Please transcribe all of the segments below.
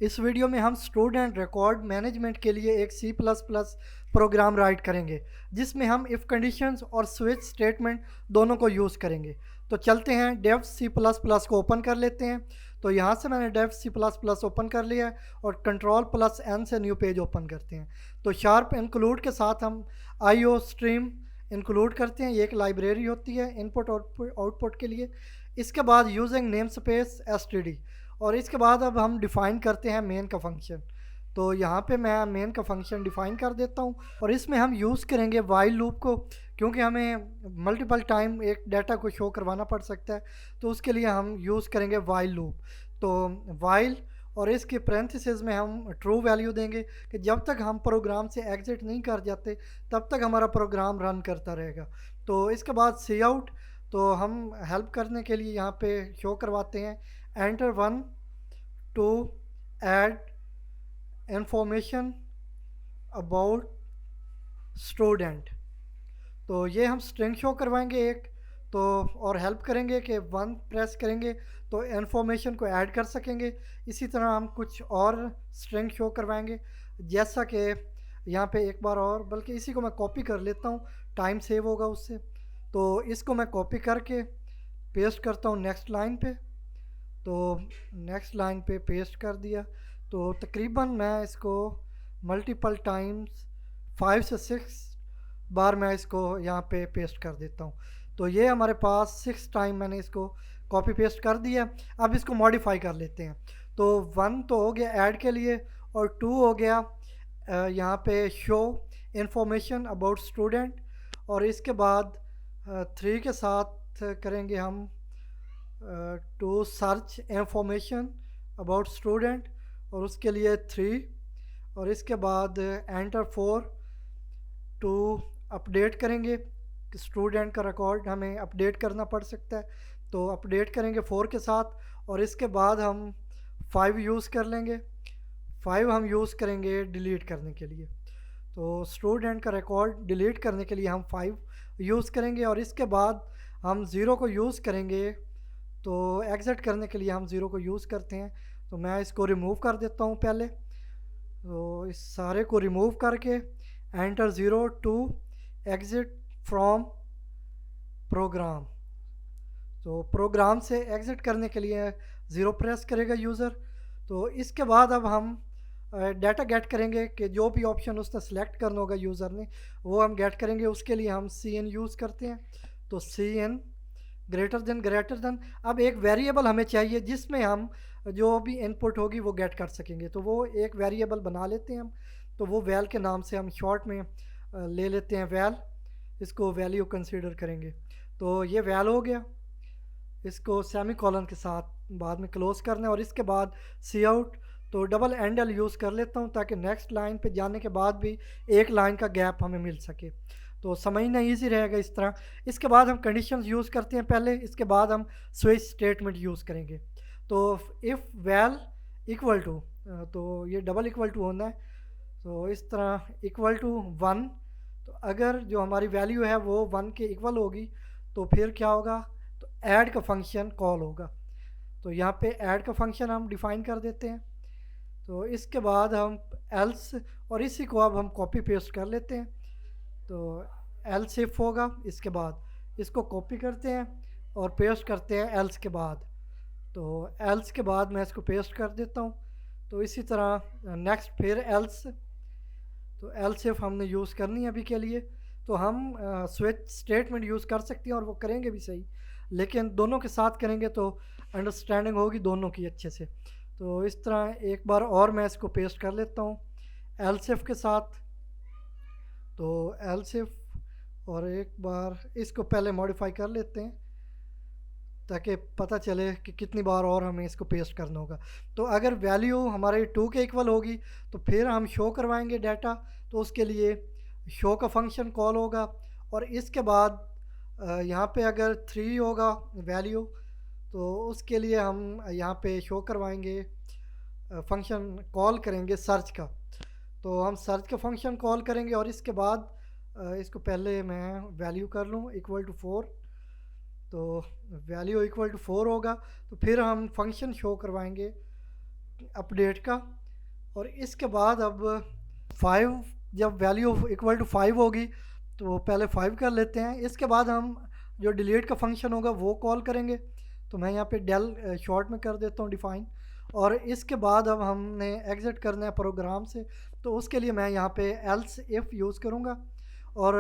इस वीडियो में हम स्टूडेंट रिकॉर्ड मैनेजमेंट के लिए एक C plus plus program write करेंगे, जिसमें हम इफ़ कंडीशंस और स्विच स्टेटमेंट दोनों को यूज़ करेंगे। तो चलते हैं डेव सी प्लस प्लस को ओपन कर लेते हैं। तो यहाँ से मैंने Dev C plus plus open कर लिया है और कंट्रोल प्लस एन से न्यू पेज ओपन करते हैं। तो शार्प इंक्लूड के साथ हम आईओ स्ट्रीम इंक्लूड करते हैं। ये एक लाइब्रेरी होती है इनपुट आउटपुट के लिए। इसके बाद यूजिंग नेम स्पेस एसटीडी, और इसके बाद अब हम डिफ़ाइन करते हैं मेन का फंक्शन। तो यहाँ पे मैं मेन का फंक्शन डिफ़ाइन कर देता हूँ और इसमें हम यूज़ करेंगे वाइल लूप को, क्योंकि हमें मल्टीपल टाइम एक डाटा को शो करवाना पड़ सकता है। तो उसके लिए हम यूज़ करेंगे वाइल लूप। तो वाइल और इसके पैरेंथेसिस में हम ट्रू वैल्यू देंगे कि जब तक हम प्रोग्राम से एग्ज़िट नहीं कर जाते तब तक हमारा प्रोग्राम रन करता रहेगा। तो इसके बाद सी आउट, तो हम हेल्प करने के लिए यहाँ पे शो करवाते हैं enter one two add information about student. तो ये हम स्ट्रिंग शो करवाएंगे एक, तो और हेल्प करेंगे कि वन प्रेस करेंगे तो इन्फॉर्मेशन को ऐड कर सकेंगे। इसी तरह हम कुछ और स्ट्रिंग शो करवाएंगे, जैसा कि यहाँ पे एक बार और, बल्कि इसी को मैं कॉपी कर लेता हूँ, टाइम सेव होगा उससे। तो इसको मैं कॉपी करके पेस्ट करता हूँ नेक्स्ट लाइन पे। तो नेक्स्ट लाइन पे पेस्ट कर दिया। तो तकरीबन मैं इसको मल्टीपल टाइम्स 5 से 6 बार मैं इसको यहाँ पे पेस्ट कर देता हूँ। तो ये हमारे पास 6 टाइम मैंने इसको कॉपी पेस्ट कर दिया। अब इसको मॉडिफाई कर लेते हैं। तो 1 तो हो गया ऐड के लिए, और 2 हो गया यहाँ पे शो इंफॉर्मेशन अबाउट स्टूडेंट, और इसके बाद 3 के साथ करेंगे हम to search information about student, और उसके लिए 3, और इसके बाद एंटर 4 टू अपडेट करेंगे कि स्टूडेंट का रिकॉर्ड हमें अपडेट करना पड़ सकता है। तो अपडेट करेंगे 4 के साथ, और इसके बाद हम 5 यूज़ कर लेंगे। 5 हम यूज़ करेंगे डिलीट करने के लिए। तो स्टूडेंट का रिकॉर्ड डिलीट करने के लिए हम 5 यूज़ करेंगे, और इसके बाद हम 0 को यूज़ करेंगे। तो एग्ज़िट करने के लिए हम 0 को यूज़ करते हैं। तो मैं इसको रिमूव कर देता हूँ पहले। तो इस सारे को रिमूव करके enter 0 to exit from program. तो प्रोग्राम से एग्ज़िट करने के लिए 0 प्रेस करेगा यूज़र। तो इसके बाद अब हम डाटा गेट करेंगे कि जो भी ऑप्शन उसने सेलेक्ट करना होगा यूज़र ने, वो हम गेट करेंगे। उसके लिए हम सी एन यूज़ करते हैं। तो सी एन ग्रेटर देन, अब एक वेरिएबल हमें चाहिए जिसमें हम जो भी इनपुट होगी वो गेट कर सकेंगे। तो वो एक वेरिएबल बना लेते हैं हम। तो वो वैल के नाम से हम शॉर्ट में ले लेते हैं वैल। इसको वैल्यू कंसीडर करेंगे। तो ये वैल हो गया। इसको सेमी कॉलन के साथ बाद में क्लोज करना है, और इसके बाद सी आउट। तो डबल एंडल यूज़ कर लेता हूँ ताकि नेक्स्ट लाइन पे जाने के बाद भी एक लाइन का गैप हमें मिल सके। तो समझना ईजी रहेगा इस तरह। इसके बाद हम कंडीशंस यूज़ करते हैं पहले, इसके बाद हम स्विच स्टेटमेंट यूज़ करेंगे। तो इफ़ वैल इक्वल टू, तो ये डबल इक्वल टू होना है। तो इस तरह इक्वल टू 1। तो अगर जो हमारी वैल्यू है वो 1 के इक्वल होगी तो फिर क्या होगा, तो ऐड का फंक्शन कॉल होगा। तो यहाँ पे ऐड का फंक्शन हम डिफ़ाइन कर देते हैं। तो इसके बाद हम एल्स, और इसी को अब हम कॉपी पेस्ट कर लेते हैं। तो एल्स इफ होगा, इसके बाद इसको कॉपी करते हैं और पेस्ट करते हैं एल्स के बाद। तो एल्स के बाद मैं इसको पेस्ट कर देता हूँ। तो इसी तरह नेक्स्ट फिर एल्स। तो एल्स इफ हमने यूज़ करनी है अभी के लिए। तो हम स्विच स्टेटमेंट यूज़ कर सकते हैं और वो करेंगे भी सही, लेकिन दोनों के साथ करेंगे तो अंडरस्टैंडिंग होगी दोनों की अच्छे से। तो इस तरह एक बार और मैं इसको पेस्ट कर लेता हूँ एल्स इफ के साथ। तो एल्स इफ, और एक बार इसको पहले मॉडिफाई कर लेते हैं ताकि पता चले कि कितनी बार और हमें इसको पेस्ट करना होगा। तो अगर वैल्यू हमारे 2 के इक्वल होगी तो फिर हम शो करवाएंगे डाटा। तो उसके लिए शो का फंक्शन कॉल होगा, और इसके बाद यहाँ पे अगर 3 होगा वैल्यू तो उसके लिए हम यहाँ पे शो करवाएंगे, फंक्शन कॉल करेंगे सर्च का। तो हम सर्च का फंक्शन कॉल करेंगे, और इसके बाद इसको पहले मैं वैल्यू कर लूँ इक्वल टू 4। तो वैल्यू इक्वल टू 4 होगा तो फिर हम फंक्शन शो करवाएंगे अपडेट का। और इसके बाद अब 5, जब वैल्यू इक्वल टू 5 होगी तो पहले 5 कर लेते हैं। इसके बाद हम जो डिलीट का फंक्शन होगा वो कॉल करेंगे। तो मैं यहाँ पे डेल शॉर्ट में कर देता हूँ डिफ़ाइन। और इसके बाद अब हमने एग्ज़िट करना है प्रोग्राम से, तो उसके लिए मैं यहाँ पे एल्स इफ़ यूज़ करूँगा। और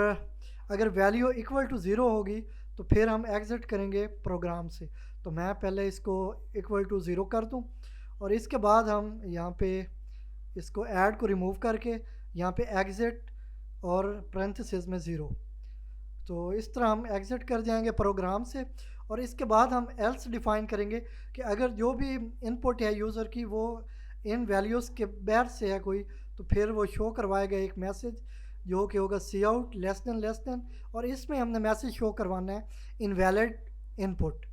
अगर वैल्यू इक्वल टू 0 होगी तो फिर हम एग्ज़िट करेंगे प्रोग्राम से। तो मैं पहले इसको इक्वल टू 0 कर दूँ और इसके बाद हम यहाँ पे इसको ऐड को रिमूव करके यहाँ पे एग्ज़िट और पेरेंथीसिस में 0। तो इस तरह हम एग्ज़िट कर जाएंगे प्रोग्राम से। और इसके बाद हम एल्स डिफ़ाइन करेंगे कि अगर जो भी इनपुट है यूज़र की वो इन वैल्यूज़ के बाहर से है कोई, तो फिर वो शो करवाएगा एक मैसेज जो कि होगा सी आउट लेस देन। और इसमें हमने मैसेज शो करवाना है इनवैलिड इनपुट।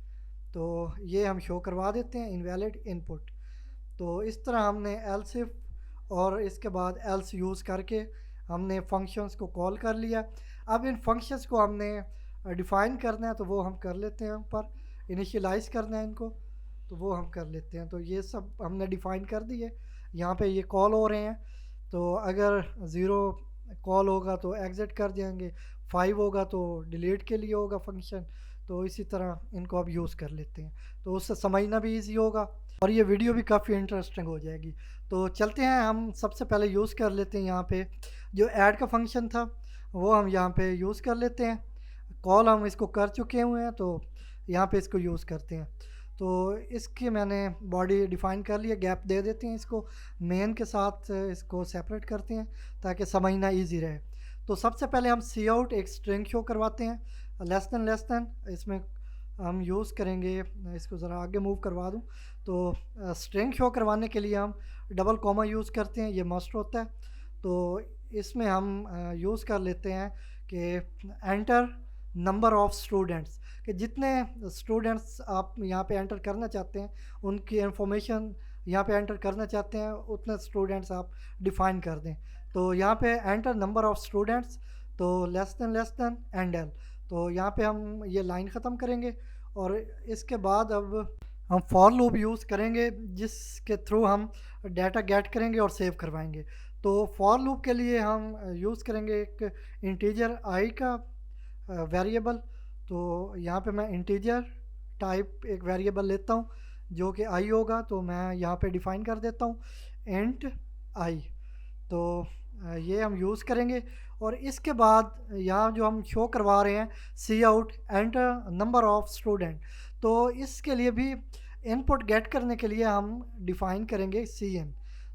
तो ये हम शो करवा देते हैं इनवैलिड इनपुट। तो इस तरह हमने एल्स इफ और इसके बाद एल्स यूज़ करके हमने फंक्शंस को कॉल कर लिया। अब इन फंक्शंस को हमने डिफ़ाइन करना है, तो वो हम कर लेते हैं। ऊपर इनिशियलाइज़ करना है इनको, तो वो हम कर लेते हैं। तो ये सब हमने डिफ़ाइन कर दिए। यहाँ पे ये कॉल हो रहे हैं, तो अगर 0 कॉल होगा तो एग्ज़िट कर जाएंगे, 5 होगा तो डिलीट के लिए होगा फंक्शन। तो इसी तरह इनको अब यूज़ कर लेते हैं, तो उससे समझना भी ईजी होगा और ये वीडियो भी काफ़ी इंटरेस्टिंग हो जाएगी। तो चलते हैं, हम सबसे पहले यूज़ कर लेते हैं यहाँ पे जो ऐड का फंक्शन था वो हम यहाँ पे यूज़ कर लेते हैं। कॉल हम इसको कर चुके हुए हैं, तो यहाँ पे इसको यूज़ करते हैं। तो इसकी मैंने बॉडी डिफ़ाइन कर लिया, गैप दे देते हैं इसको, मेन के साथ इसको सेपरेट करते हैं ताकि समझना ईजी रहे। तो सबसे पहले हम सी आउट एक स्ट्रिंग शो करवाते हैं लेस देन। इसमें हम यूज़ करेंगे, इसको ज़रा आगे मूव करवा दूँ। तो स्ट्रिंग शो करवाने के लिए हम डबल कॉमा यूज़ करते हैं, ये मस्ट होता है। तो इसमें हम यूज़ कर लेते हैं कि एंटर नंबर ऑफ़ स्टूडेंट्स, कि जितने स्टूडेंट्स आप यहाँ पे एंटर करना चाहते हैं उनकी इंफॉर्मेशन यहाँ पे एंटर करना चाहते हैं उतने स्टूडेंट्स आप डिफ़ाइन कर दें। तो यहाँ पे एंटर नंबर ऑफ़ स्टूडेंट्स, तो लेस देन एंड एल। तो यहाँ पे हम ये लाइन ख़त्म करेंगे और इसके बाद अब हम फॉर लूप यूज़ करेंगे जिसके थ्रू हम डाटा गेट करेंगे और सेव करवाएंगे। तो फॉर लूप के लिए हम यूज़ करेंगे एक इंटीजर आई का वेरिएबल। तो यहाँ पे मैं इंटीजर टाइप एक वेरिएबल लेता हूँ जो कि आई होगा, तो मैं यहाँ पे डिफ़ाइन कर देता हूँ इंट आई। तो ये हम यूज़ करेंगे। और इसके बाद यहाँ जो हम शो करवा रहे हैं cout enter number of student, तो इसके लिए भी इनपुट गेट करने के लिए हम डिफ़ाइन करेंगे सी एन।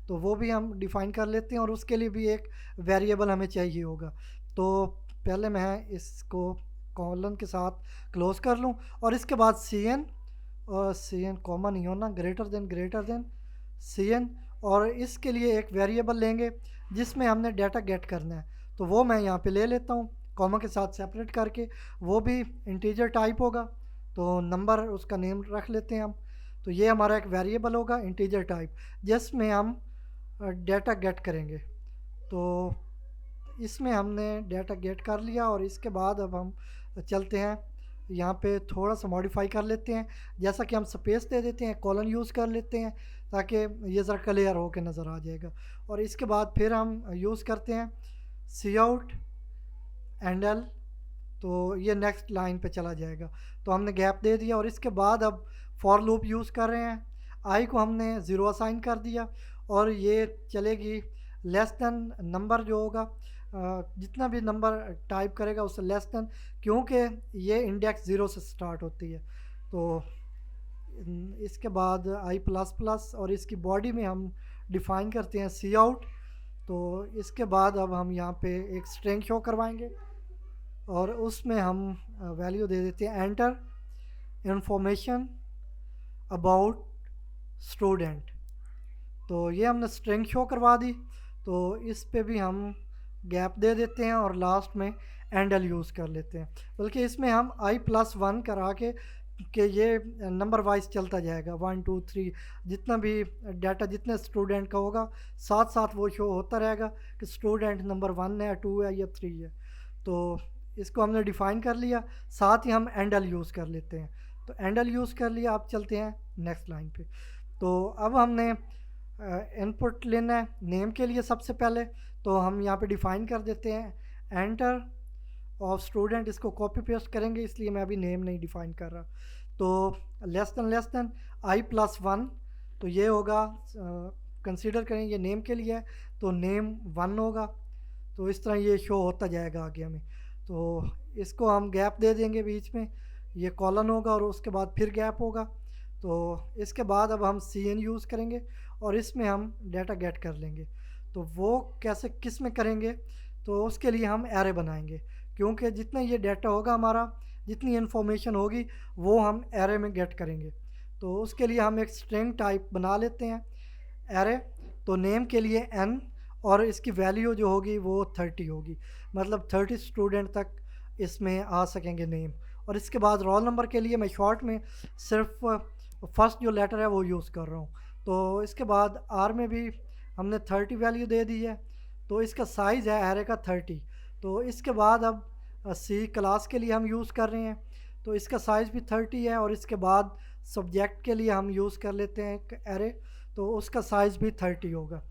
तो वो भी हम डिफ़ाइन कर लेते हैं और उसके लिए भी एक वेरिएबल हमें चाहिए होगा। तो पहले मैं इसको कॉलन के साथ क्लोज़ कर लूँ और इसके बाद सी एन, और सी एन कॉमा नहीं होना, ग्रेटर देन सी एन। और इसके लिए एक वेरिएबल लेंगे जिसमें हमने डाटा गेट करना है, तो वो मैं यहाँ पे ले लेता हूँ कॉमा के साथ सेपरेट करके। वो भी इंटीजर टाइप होगा, तो नंबर उसका नेम रख लेते हैं हम। तो ये हमारा एक वेरिएबल होगा इंटीजर टाइप जिसमें हम डाटा गेट करेंगे। तो इसमें हमने डाटा गेट कर लिया और इसके बाद अब हम चलते हैं यहाँ पे थोड़ा सा मॉडिफाई कर लेते हैं, जैसा कि हम स्पेस दे देते हैं, कॉलन यूज़ कर लेते हैं ताकि ये ज़रा क्लियर हो के नज़र आ जाएगा। और इसके बाद फिर हम यूज़ करते हैं सी आउट एंड एल, तो ये नेक्स्ट लाइन पे चला जाएगा। तो हमने गैप दे दिया और इसके बाद अब फॉर लूप यूज़ कर रहे हैं। आई को हमने 0 असाइन कर दिया और ये चलेगी लेस देन नंबर जो होगा, जितना भी नंबर टाइप करेगा उससे लेस देन, क्योंकि ये इंडेक्स 0 से स्टार्ट होती है। तो इसके बाद आई प्लस प्लस और इसकी बॉडी में हम डिफ़ाइन करते हैं सी आउट। तो इसके बाद अब हम यहाँ पे एक स्ट्रिंग शो करवाएंगे और उसमें हम वैल्यू दे देते हैं एंटर इंफॉर्मेशन अबाउट स्टूडेंट। तो ये हमने स्ट्रिंग शो करवा दी। तो इस पे भी हम गैप दे देते हैं और लास्ट में एंड एल यूज़ कर लेते हैं, बल्कि इसमें हम i+1 करा के ये नंबर वाइज चलता जाएगा 1 2 3, जितना भी डाटा जितने स्टूडेंट का होगा साथ साथ वो शो होता रहेगा कि स्टूडेंट नंबर 1 है, 2 है या 3 है। तो इसको हमने डिफ़ाइन कर लिया, साथ ही हम एंड एल यूज़ कर लेते हैं। तो एंड एल यूज़ कर लिया। अब चलते हैं नेक्स्ट लाइन पे। तो अब हमने इनपुट लेना है नेम के लिए सबसे पहले, तो हम यहाँ पे डिफ़ाइन कर देते हैं एंटर ऑफ स्टूडेंट, इसको कॉपी पेस्ट करेंगे इसलिए मैं अभी नेम नहीं डिफ़ाइन कर रहा। तो लेस देन i+1, तो ये होगा, कंसीडर करें ये नेम के लिए है तो नेम 1 होगा। तो इस तरह ये शो होता जाएगा आगे हमें। तो इसको हम गैप दे देंगे बीच में, ये कॉलन होगा और उसके बाद फिर गैप होगा। तो इसके बाद अब हम cn यूज़ करेंगे और इसमें हम डाटा गेट कर लेंगे। तो वो कैसे किस में करेंगे, तो उसके लिए हम एरे बनाएंगे, क्योंकि जितना ये डाटा होगा हमारा, जितनी इन्फॉर्मेशन होगी वो हम एरे में गेट करेंगे। तो उसके लिए हम एक स्ट्रिंग टाइप बना लेते हैं एरे। तो नेम के लिए n और इसकी वैल्यू जो होगी वो 30 होगी, मतलब 30 स्टूडेंट तक इसमें आ सकेंगे नेम। और इसके बाद रोल नंबर के लिए मैं शॉर्ट में सिर्फ फर्स्ट जो लेटर है वो यूज़ कर रहा हूँ। तो इसके बाद आर में भी हमने 30 वैल्यू दे दी है, तो इसका साइज़ है एरे का 30। तो इसके बाद अब सी क्लास के लिए हम यूज़ कर रहे हैं, तो इसका साइज़ भी 30 है। और इसके बाद सब्जेक्ट के लिए हम यूज़ कर लेते हैं एक एरे, तो उसका साइज़ भी 30 होगा।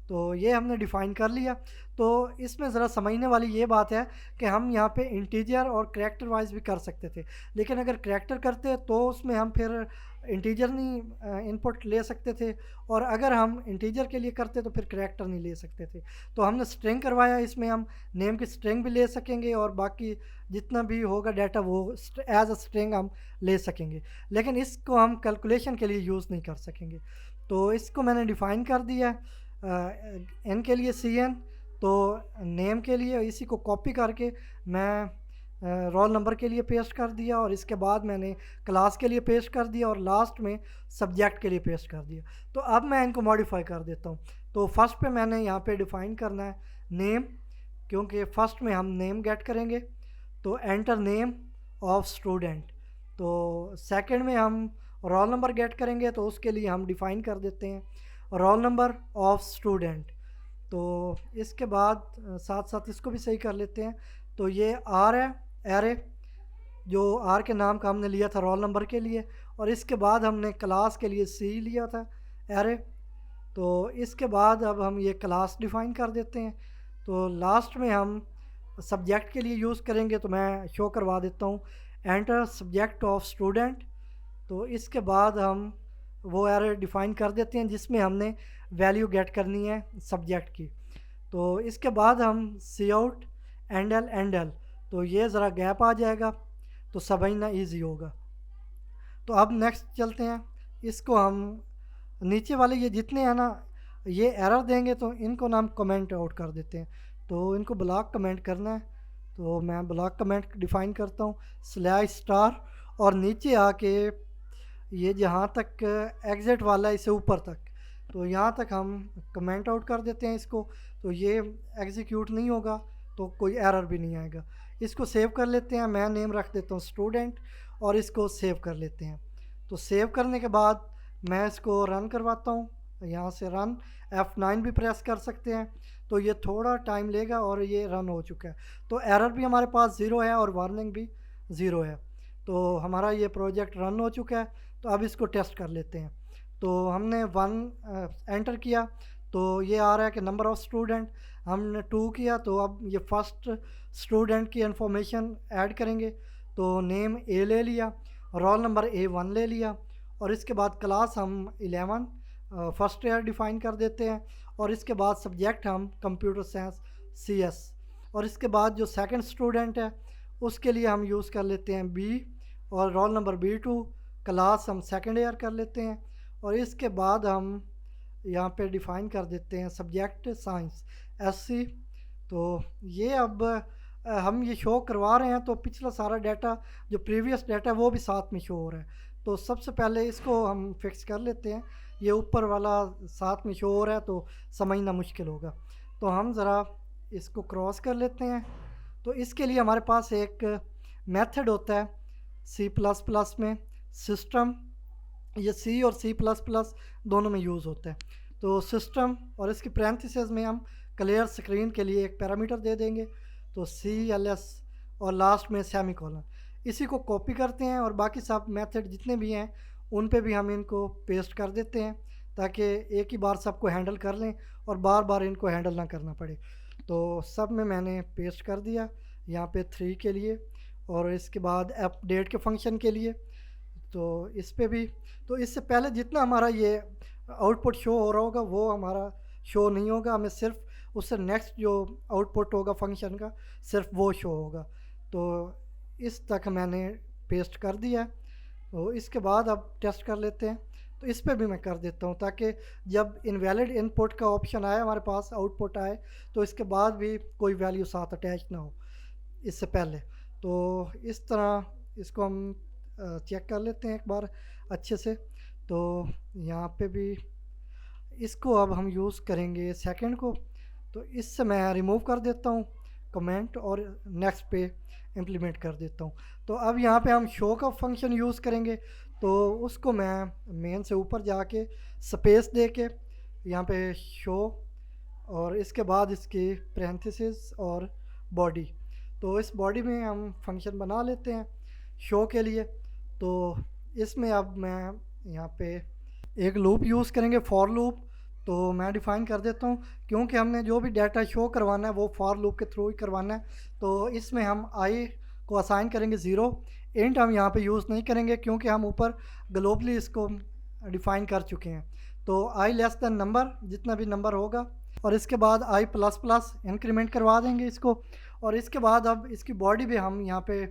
तो ये हमने डिफ़ाइन कर लिया। तो इसमें ज़रा समझने वाली ये बात है कि हम यहाँ पे इंटीजर और करैक्टर वाइज भी कर सकते थे, लेकिन अगर करैक्टर करते तो उसमें हम फिर इंटीजर नहीं इनपुट ले सकते थे, और अगर हम इंटीजर के लिए करते तो फिर करैक्टर नहीं ले सकते थे। तो हमने स्ट्रिंग करवाया, इसमें हम नेम की स्ट्रिंग भी ले सकेंगे और बाकी जितना भी होगा डाटा वो एज अ स्ट्रिंग हम ले सकेंगे, लेकिन इसको हम कैलकुलेशन के लिए यूज़ नहीं कर सकेंगे। तो इसको मैंने डिफ़ाइन कर दिया एन के लिए cn, तो नेम के लिए इसी को कॉपी करके मैं रोल नंबर के लिए पेस्ट कर दिया, और इसके बाद मैंने क्लास के लिए पेस्ट कर दिया, और लास्ट में सब्जेक्ट के लिए पेस्ट कर दिया। तो अब मैं इनको मॉडिफाई कर देता हूँ। तो फर्स्ट पे मैंने यहाँ पे डिफ़ाइन करना है नेम, क्योंकि फ़र्स्ट में हम नेम गेट करेंगे, तो एंटर नेम ऑफ स्टूडेंट। तो सेकंड में हम रोल नंबर गेट करेंगे, तो उसके लिए हम डिफ़ाइन कर देते हैं रोल नंबर ऑफ स्टूडेंट। तो इसके बाद साथ साथ इसको भी सही कर लेते हैं। तो ये आर है एरे, जो आर के नाम का हमने लिया था रोल नंबर के लिए, और इसके बाद हमने क्लास के लिए सी लिया था एरे। तो इसके बाद अब हम ये क्लास डिफ़ाइन कर देते हैं। तो लास्ट में हम सब्जेक्ट के लिए यूज़ करेंगे, तो मैं शो करवा देता हूँ एंटर सब्जेक्ट ऑफ स्टूडेंट। तो इसके बाद हम वो एरे डिफ़ाइन कर देते हैं जिसमें हमने वैल्यू गेट करनी है सब्जेक्ट की। तो इसके बाद हम सी आउट एंडल, तो ये ज़रा गैप आ जाएगा तो समझना इजी होगा। तो अब नेक्स्ट चलते हैं, इसको हम नीचे वाले ये जितने हैं ना ये एरर देंगे, तो इनको ना हम कमेंट आउट कर देते हैं। तो इनको ब्लॉक कमेंट करना है, तो मैं ब्लॉक कमेंट डिफ़ाइन करता हूँ /* और नीचे आके ये जहाँ तक एग्ज़िट वाला है इसे ऊपर तक, तो यहाँ तक हम कमेंट आउट कर देते हैं इसको। तो ये एग्जीक्यूट नहीं होगा, तो कोई एरर भी नहीं आएगा। इसको सेव कर लेते हैं, मैं नेम रख देता हूँ स्टूडेंट, और इसको सेव कर लेते हैं। तो सेव करने के बाद मैं इसको रन करवाता हूँ, यहाँ से रन F9 भी प्रेस कर सकते हैं। तो ये थोड़ा टाइम लेगा और ये रन हो चुका है। तो एरर भी हमारे पास 0 है और वार्निंग भी 0 है। तो हमारा ये प्रोजेक्ट रन हो चुका है। तो अब इसको टेस्ट कर लेते हैं। तो हमने 1 एंटर किया, तो ये आ रहा है कि नंबर ऑफ़ स्टूडेंट, हमने 2 किया, तो अब ये फर्स्ट स्टूडेंट की इन्फॉर्मेशन ऐड करेंगे। तो नेम ए ले लिया, रोल नंबर A1 ले लिया, और इसके बाद क्लास हम 11 फर्स्ट ईयर डिफ़ाइन कर देते हैं, और इसके बाद सब्जेक्ट हम कंप्यूटर साइंस CS, और इसके बाद जो सेकंड स्टूडेंट है उसके लिए हम यूज़ कर लेते हैं B, और रोल नंबर B2, क्लास हम सेकंड ईयर कर लेते हैं, और इसके बाद हम यहाँ पे डिफ़ाइन कर देते हैं सब्जेक्ट साइंस SC। तो ये अब हम ये शो करवा रहे हैं, तो पिछला सारा डाटा जो प्रीवियस डाटा है वो भी साथ में शो हो रहा है। तो सबसे पहले इसको हम फिक्स कर लेते हैं, ये ऊपर वाला साथ में शो हो रहा है तो समझना मुश्किल होगा। तो हम ज़रा इसको क्रॉस कर लेते हैं। तो इसके लिए हमारे पास एक मेथड होता है C++ में सिस्टम, ये C और C++ दोनों में यूज़ होता है। तो सिस्टम और इसकी पैरेंथेसिस में हम क्लियर स्क्रीन के लिए एक पैरामीटर दे देंगे, तो CLS और लास्ट में सेमीकोलन। इसी को कॉपी करते हैं और बाकी सब मेथड जितने भी हैं उन पे भी हम इनको पेस्ट कर देते हैं ताकि एक ही बार सबको हैंडल कर लें और बार बार इनको हैंडल ना करना पड़े। तो सब में मैंने पेस्ट कर दिया यहाँ पे 3 के लिए, और इसके बाद अपडेट के फंक्शन के लिए तो इस पे भी। तो इससे पहले जितना हमारा ये आउटपुट शो हो रहा होगा वो हमारा शो नहीं होगा, हमें सिर्फ उससे नेक्स्ट जो आउटपुट होगा फंक्शन का सिर्फ वो शो होगा। तो इस तक मैंने पेस्ट कर दिया। तो इसके बाद अब टेस्ट कर लेते हैं। तो इस पे भी मैं कर देता हूँ ताकि जब इनवैलिड इनपुट का ऑप्शन आए हमारे पास आउटपुट आए तो इसके बाद भी कोई वैल्यू साथ अटैच ना हो इससे पहले। तो इस तरह इसको हम चेक कर लेते हैं एक बार अच्छे से। तो यहाँ पे भी इसको अब हम यूज़ करेंगे सेकंड को, तो इससे मैं रिमूव कर देता हूँ कमेंट और नेक्स्ट पे इम्प्लीमेंट कर देता हूँ। तो अब यहाँ पे हम शो का फंक्शन यूज़ करेंगे, तो उसको मैं मेन से ऊपर जाके स्पेस दे के यहाँ पे शो और इसके बाद इसकी पैरेंथेसिस और बॉडी। तो इस बॉडी में हम फंक्शन बना लेते हैं शो के लिए। तो इसमें अब मैं यहाँ पे एक लूप यूज़ करेंगे फॉर लूप। तो मैं डिफ़ाइन कर देता हूँ क्योंकि हमने जो भी डाटा शो करवाना है वो फॉर लूप के थ्रू ही करवाना है। तो इसमें हम आई को असाइन करेंगे 0। इंट हम यहाँ पे यूज़ नहीं करेंगे क्योंकि हम ऊपर ग्लोबली इसको डिफ़ाइन कर चुके हैं। तो आई लेस दैन नंबर, जितना भी नंबर होगा, और इसके बाद आई प्लस प्लस इंक्रीमेंट करवा देंगे इसको। और इसके बाद अब इसकी बॉडी भी हम यहाँ पे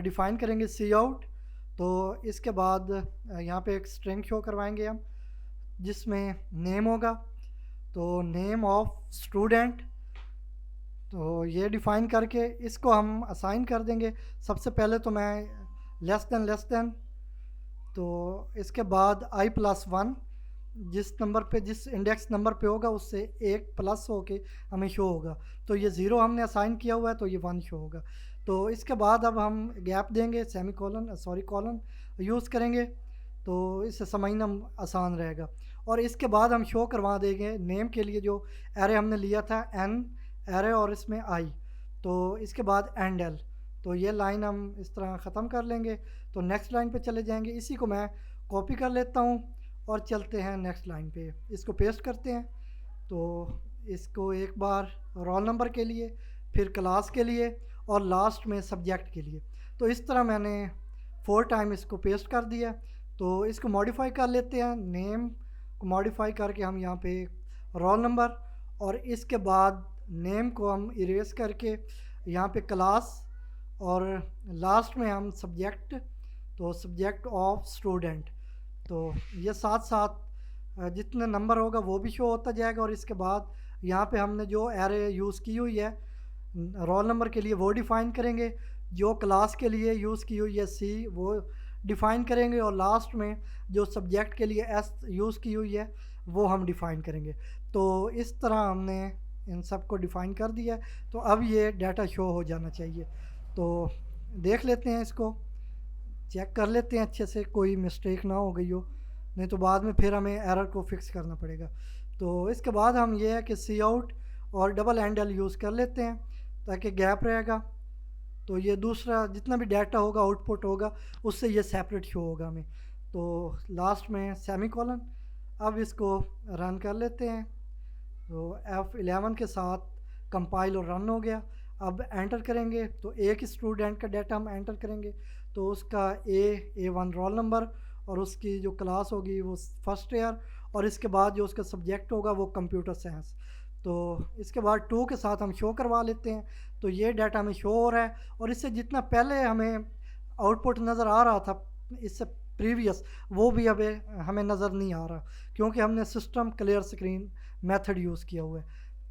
डिफ़ाइन करेंगे सी आउट। तो इसके बाद यहाँ पे एक स्ट्रिंग शो करवाएंगे हम जिसमें नेम होगा, तो नेम ऑफ स्टूडेंट। तो ये डिफ़ाइन करके इसको हम असाइन कर देंगे। सबसे पहले तो मैं लेस देन, तो इसके बाद आई प्लस 1, जिस नंबर पे जिस इंडेक्स नंबर पे होगा उससे एक प्लस होके हमें शो होगा। तो ये 0 हमने असाइन किया हुआ है तो ये 1 शो होगा। तो इसके बाद अब हम गैप देंगे, सेमी कॉलन यूज़ करेंगे, तो इससे समझना आसान रहेगा। और इसके बाद हम शो करवा देंगे नेम के लिए जो एरे हमने लिया था एन एरे और इसमें आई। तो इसके बाद एंड एल। तो ये लाइन हम इस तरह ख़त्म कर लेंगे। तो नेक्स्ट लाइन पे चले जाएंगे। इसी को मैं कॉपी कर लेता हूँ और चलते हैं नेक्स्ट लाइन पे, इसको पेस्ट करते हैं। तो इसको एक बार रोल नंबर के लिए, फिर क्लास के लिए और लास्ट में सब्जेक्ट के लिए। तो इस तरह मैंने 4 टाइम इसको पेस्ट कर दिया। तो इसको मॉडिफाई कर लेते हैं, नेम को मॉडिफाई करके हम यहाँ पे रोल नंबर और इसके बाद नेम को हम इरेज करके यहाँ पे क्लास और लास्ट में हम सब्जेक्ट, तो सब्जेक्ट ऑफ स्टूडेंट। तो ये साथ साथ जितने नंबर होगा वो भी शो होता जाएगा। और इसके बाद यहाँ पे हमने जो एरे यूज़ की हुई है रोल नंबर के लिए वो डिफ़ाइन करेंगे, जो क्लास के लिए यूज़ की हुई है सी वो डिफ़ाइन करेंगे, और लास्ट में जो सब्जेक्ट के लिए एस यूज़ की हुई है वो हम डिफ़ाइन करेंगे। तो इस तरह हमने इन सब को डिफ़ाइन कर दिया। तो अब ये डाटा शो हो जाना चाहिए। तो देख लेते हैं, इसको चेक कर लेते हैं अच्छे से कोई मिस्टेक ना हो गई हो, नहीं तो बाद में फिर हमें एरर को फिक्स करना पड़ेगा। तो इसके बाद हम ये है कि सी आउट और डबल हैंडल यूज़ कर लेते हैं ताकि गैप रहेगा। तो ये दूसरा जितना भी डाटा होगा आउटपुट होगा उससे ये सेपरेट शो होगा हमें। तो लास्ट में सेमी कॉलन। अब इसको रन कर लेते हैं। तो F11 के साथ कंपाइल और रन हो गया। अब एंटर करेंगे तो एक स्टूडेंट का डाटा हम एंटर करेंगे। तो उसका A1 रोल नंबर और उसकी जो क्लास होगी वो फर्स्ट ईयर, और इसके बाद जो उसका सब्जेक्ट होगा वो कंप्यूटर साइंस। तो इसके बाद 2 के साथ हम शो करवा लेते हैं। तो ये डाटा हमें शो हो रहा है, और इससे जितना पहले हमें आउटपुट नज़र आ रहा था इससे प्रीवियस, वो भी अब हमें नज़र नहीं आ रहा क्योंकि हमने system clear screen method use किया हुआ है।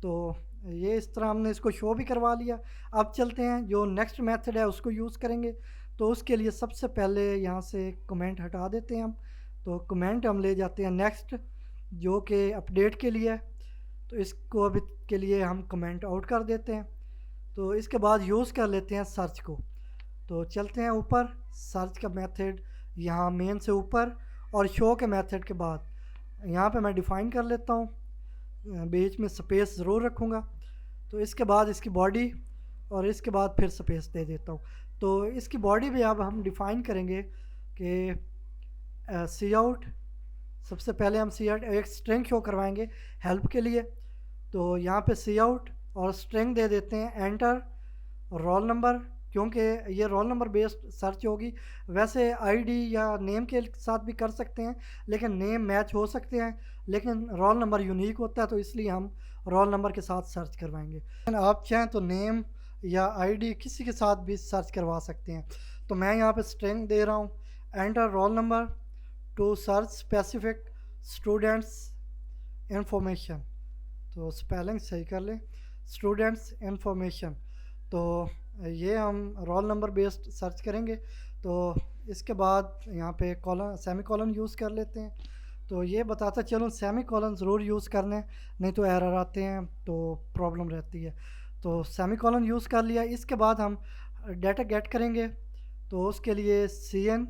तो ये इस तरह हमने इसको शो भी करवा लिया। अब चलते हैं जो नेक्स्ट मेथड है उसको यूज़ करेंगे। तो उसके लिए सबसे पहले यहाँ से कमेंट हटा देते हैं हम। तो कमेंट हम ले जाते हैं नेक्स्ट, जो कि अपडेट के लिए है। तो इसको अभी के लिए हम कमेंट आउट कर देते हैं। तो इसके बाद यूज़ कर लेते हैं सर्च को। तो चलते हैं ऊपर, सर्च का मेथड यहाँ मेन से ऊपर, और शो के मेथड के बाद यहाँ पे मैं डिफ़ाइन कर लेता हूँ, बीच में स्पेस ज़रूर रखूँगा। तो इसके बाद इसकी बॉडी, और इसके बाद फिर स्पेस दे देता हूँ। तो इसकी बॉडी भी अब हम डिफ़ाइन करेंगे कि सी आउट सबसे पहले हम सी आउट एक स्ट्रिंग शो करवाएंगे हेल्प के लिए। तो यहाँ पे सी आउट और स्ट्रिंग दे देते हैं एंटर रोल नंबर, क्योंकि ये रोल नंबर बेस्ड सर्च होगी। वैसे आईडी या नेम के साथ भी कर सकते हैं, लेकिन नेम मैच हो सकते हैं, लेकिन रोल नंबर यूनिक होता है, तो इसलिए हम रोल नंबर के साथ सर्च करवाएंगे। आप चाहें तो नेम या आईडी किसी के साथ भी सर्च करवा सकते हैं। तो मैं यहाँ पे स्ट्रिंग दे रहा हूँ enter roll number two search specific students information. तो स्पेलिंग सही कर लें, स्टूडेंट्स इंफॉर्मेशन। तो ये हम रोल नंबर बेस्ड सर्च करेंगे। तो इसके बाद यहाँ पे कॉलन सेमी कॉलन यूज़ कर लेते हैं। तो ये बताता चलो सेमी कॉलन ज़रूर यूज़ करना है, नहीं तो एरर आते हैं तो प्रॉब्लम रहती है। तो सेमी कॉलन यूज़ कर लिया। इसके बाद हम डाटा गेट करेंगे, तो उसके लिए cn,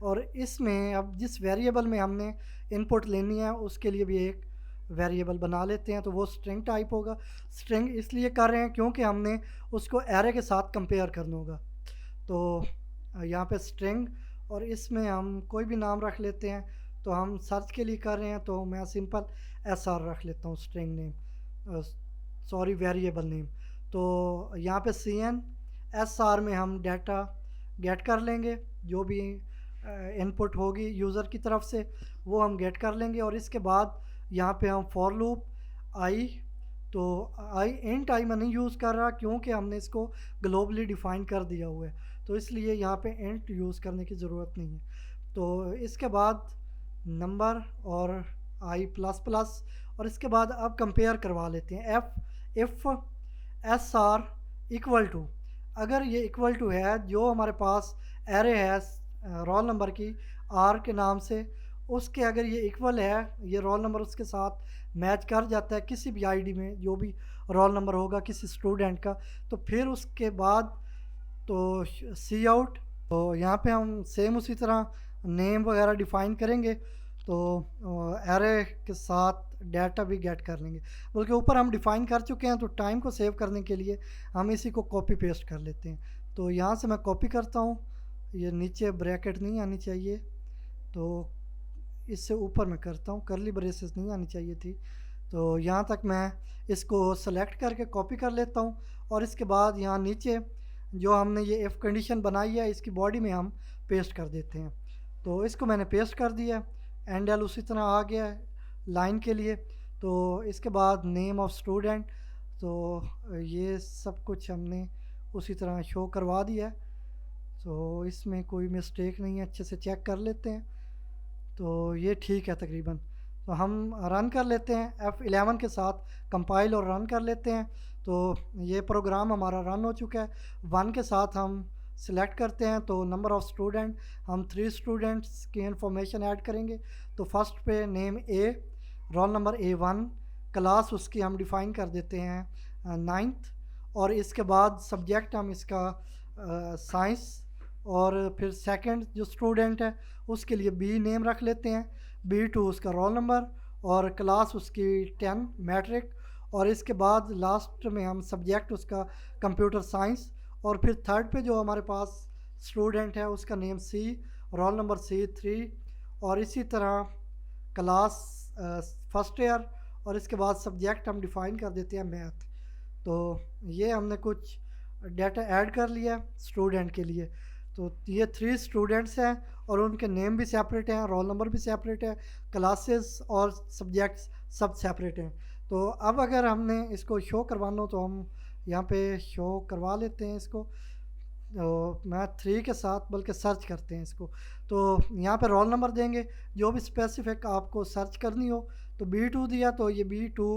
और इसमें अब जिस वेरिएबल में हमने इनपुट लेनी है उसके लिए भी एक वेरिएबल बना लेते हैं। तो वो स्ट्रिंग टाइप होगा। स्ट्रिंग इसलिए कर रहे हैं क्योंकि हमने उसको एरे के साथ कंपेयर करना होगा। तो यहाँ पे स्ट्रिंग, और इसमें हम कोई भी नाम रख लेते हैं। तो हम सर्च के लिए कर रहे हैं, तो मैं सिंपल SR रख लेता हूँ string name, sorry variable name. तो यहाँ पे cn SR में हम डाटा गेट कर लेंगे, जो भी इनपुट होगी यूज़र की तरफ से वो हम गेट कर लेंगे। और इसके बाद यहाँ पे हम फॉर लूप आई, तो आई इंट आई मैं नहीं यूज़ कर रहा क्योंकि हमने इसको ग्लोबली डिफ़ाइन कर दिया हुआ है, तो इसलिए यहाँ पे इंट यूज़ करने की ज़रूरत नहीं है। तो इसके बाद नंबर और आई प्लस प्लस, और इसके बाद अब कंपेयर करवा लेते हैं इफ़ SR इक्वल टू, अगर ये इक्वल टू है जो हमारे पास एरे है रोल नंबर की R के नाम से, उसके अगर ये इक्वल है, ये रोल नंबर उसके साथ मैच कर जाता है किसी भी आईडी में जो भी रोल नंबर होगा किसी स्टूडेंट का, तो फिर उसके बाद तो सी आउट। तो यहाँ पे हम सेम उसी तरह नेम वगैरह डिफ़ाइन करेंगे। तो एरे के साथ डाटा भी गेट कर लेंगे, बल्कि ऊपर हम डिफ़ाइन कर चुके हैं। तो टाइम को सेव करने के लिए हम इसी को कॉपी पेस्ट कर लेते हैं। तो यहाँ से मैं कॉपी करता हूँ, ये नीचे ब्रैकेट नहीं आनी चाहिए, तो इससे ऊपर मैं करता हूँ, करली ब्रेसेस नहीं आनी चाहिए थी। तो यहाँ तक मैं इसको सेलेक्ट करके कॉपी कर लेता हूँ, और इसके बाद यहाँ नीचे जो हमने ये इफ़ कंडीशन बनाई है इसकी बॉडी में हम पेस्ट कर देते हैं। तो इसको मैंने पेस्ट कर दिया, एंड एल उसी तरह आ गया है लाइन के लिए। तो इसके बाद नेम ऑफ स्टूडेंट, तो ये सब कुछ हमने उसी तरह शो करवा दिया है। तो इसमें कोई मिस्टेक नहीं है, अच्छे से चेक कर लेते हैं। तो ये ठीक है तकरीबन। तो हम रन कर लेते हैं F11 के साथ, कंपाइल और रन कर लेते हैं। तो ये प्रोग्राम हमारा रन हो चुका है। 1 के साथ हम सिलेक्ट करते हैं, तो नंबर ऑफ़ स्टूडेंट हम 3 स्टूडेंट्स की इंफॉर्मेशन ऐड करेंगे। तो फर्स्ट पे name A, roll number A1, class उसकी हम डिफ़ाइन कर देते हैं 9th, और इसके बाद सब्जेक्ट हम इसका साइंस, और फिर सेकंड जो स्टूडेंट है उसके लिए B नेम रख लेते हैं, B2 उसका रोल नंबर, और क्लास उसकी 10 मैट्रिक, और इसके बाद लास्ट में हम सब्जेक्ट उसका कंप्यूटर साइंस, और फिर थर्ड पे जो हमारे पास स्टूडेंट है उसका name C, roll number C3, और इसी तरह क्लास फर्स्ट ईयर, और इसके बाद सब्जेक्ट हम डिफ़ाइन कर देते हैं मैथ। तो ये हमने कुछ डाटा ऐड कर लिया स्टूडेंट के लिए। तो ये 3 स्टूडेंट्स हैं और उनके नेम भी सेपरेट हैं, रोल नंबर भी सेपरेट है, क्लासेस और सब्जेक्ट्स सब सेपरेट हैं। तो अब अगर हमने इसको शो करवाना हो तो हम यहाँ पे शो करवा लेते हैं इसको। तो मैं 3 के साथ बल्कि सर्च करते हैं इसको। तो यहाँ पे रोल नंबर देंगे जो भी स्पेसिफिक आपको सर्च करनी हो। तो B2 दिया, तो ये B2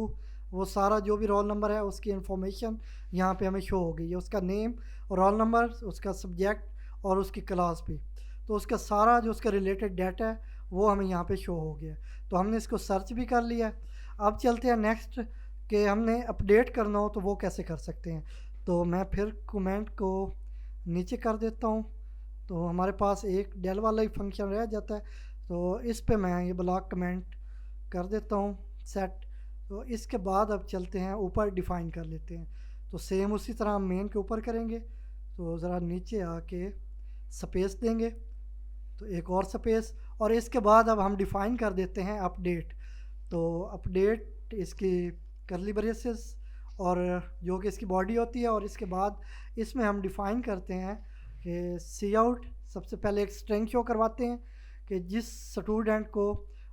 वो सारा जो भी रोल नंबर है उसकी इंफॉर्मेशन यहाँ पे हमें शो हो गई है, उसका नेम, रोल नंबर, उसका सब्जेक्ट और उसकी क्लास भी। तो उसका सारा जो उसका रिलेटेड डाटा है वो हमें यहाँ पे शो हो गया। तो हमने इसको सर्च भी कर लिया। अब चलते हैं नेक्स्ट कि हमने अपडेट करना हो तो वो कैसे कर सकते हैं। तो मैं फिर कमेंट को नीचे कर देता हूँ, तो हमारे पास एक डेल वाला ही फंक्शन रह जाता है। तो इस पे मैं ये ब्लॉक कमेंट कर देता हूँ सेट। तो इसके बाद अब चलते हैं ऊपर डिफ़ाइन कर लेते हैं। तो सेम उसी तरह हम मेन के ऊपर करेंगे। तो ज़रा नीचे आके स्पेस देंगे, तो एक और स्पेस, और इसके बाद अब हम डिफ़ाइन कर देते हैं अपडेट। तो अपडेट इसकी कर्ली ब्रेसेस और जो कि इसकी बॉडी होती है, और इसके बाद इसमें हम डिफ़ाइन करते हैं कि सी आउट। सबसे पहले एक स्ट्रिंग शो करवाते हैं कि जिस स्टूडेंट को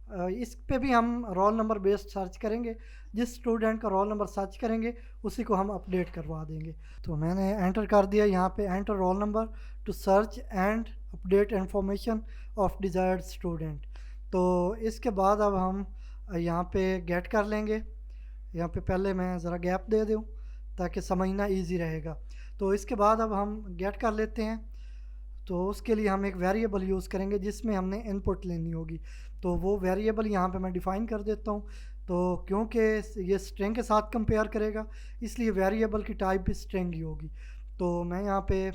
इस पे भी हम रोल नंबर बेस्ड सर्च करेंगे, जिस स्टूडेंट का रोल नंबर सर्च करेंगे उसी को हम अपडेट करवा देंगे। तो मैंने एंटर कर दिया यहाँ पे, enter roll number two search and update information of desired student. तो इसके बाद अब हम यहाँ पे गेट कर लेंगे। यहाँ पे पहले मैं ज़रा गैप दे दूँ ताकि समझना इजी रहेगा। तो इसके बाद अब हम गेट कर लेते हैं। तो उसके लिए हम एक वेरिएबल यूज़ करेंगे जिसमें हमने इनपुट लेनी होगी। तो वो वेरिएबल यहाँ पे मैं डिफ़ाइन कर देता हूँ। तो क्योंकि ये स्ट्रिंग के साथ कंपेयर करेगा, इसलिए वेरिएबल की टाइप भी स्ट्रिंग ही होगी। तो मैं यहाँ पे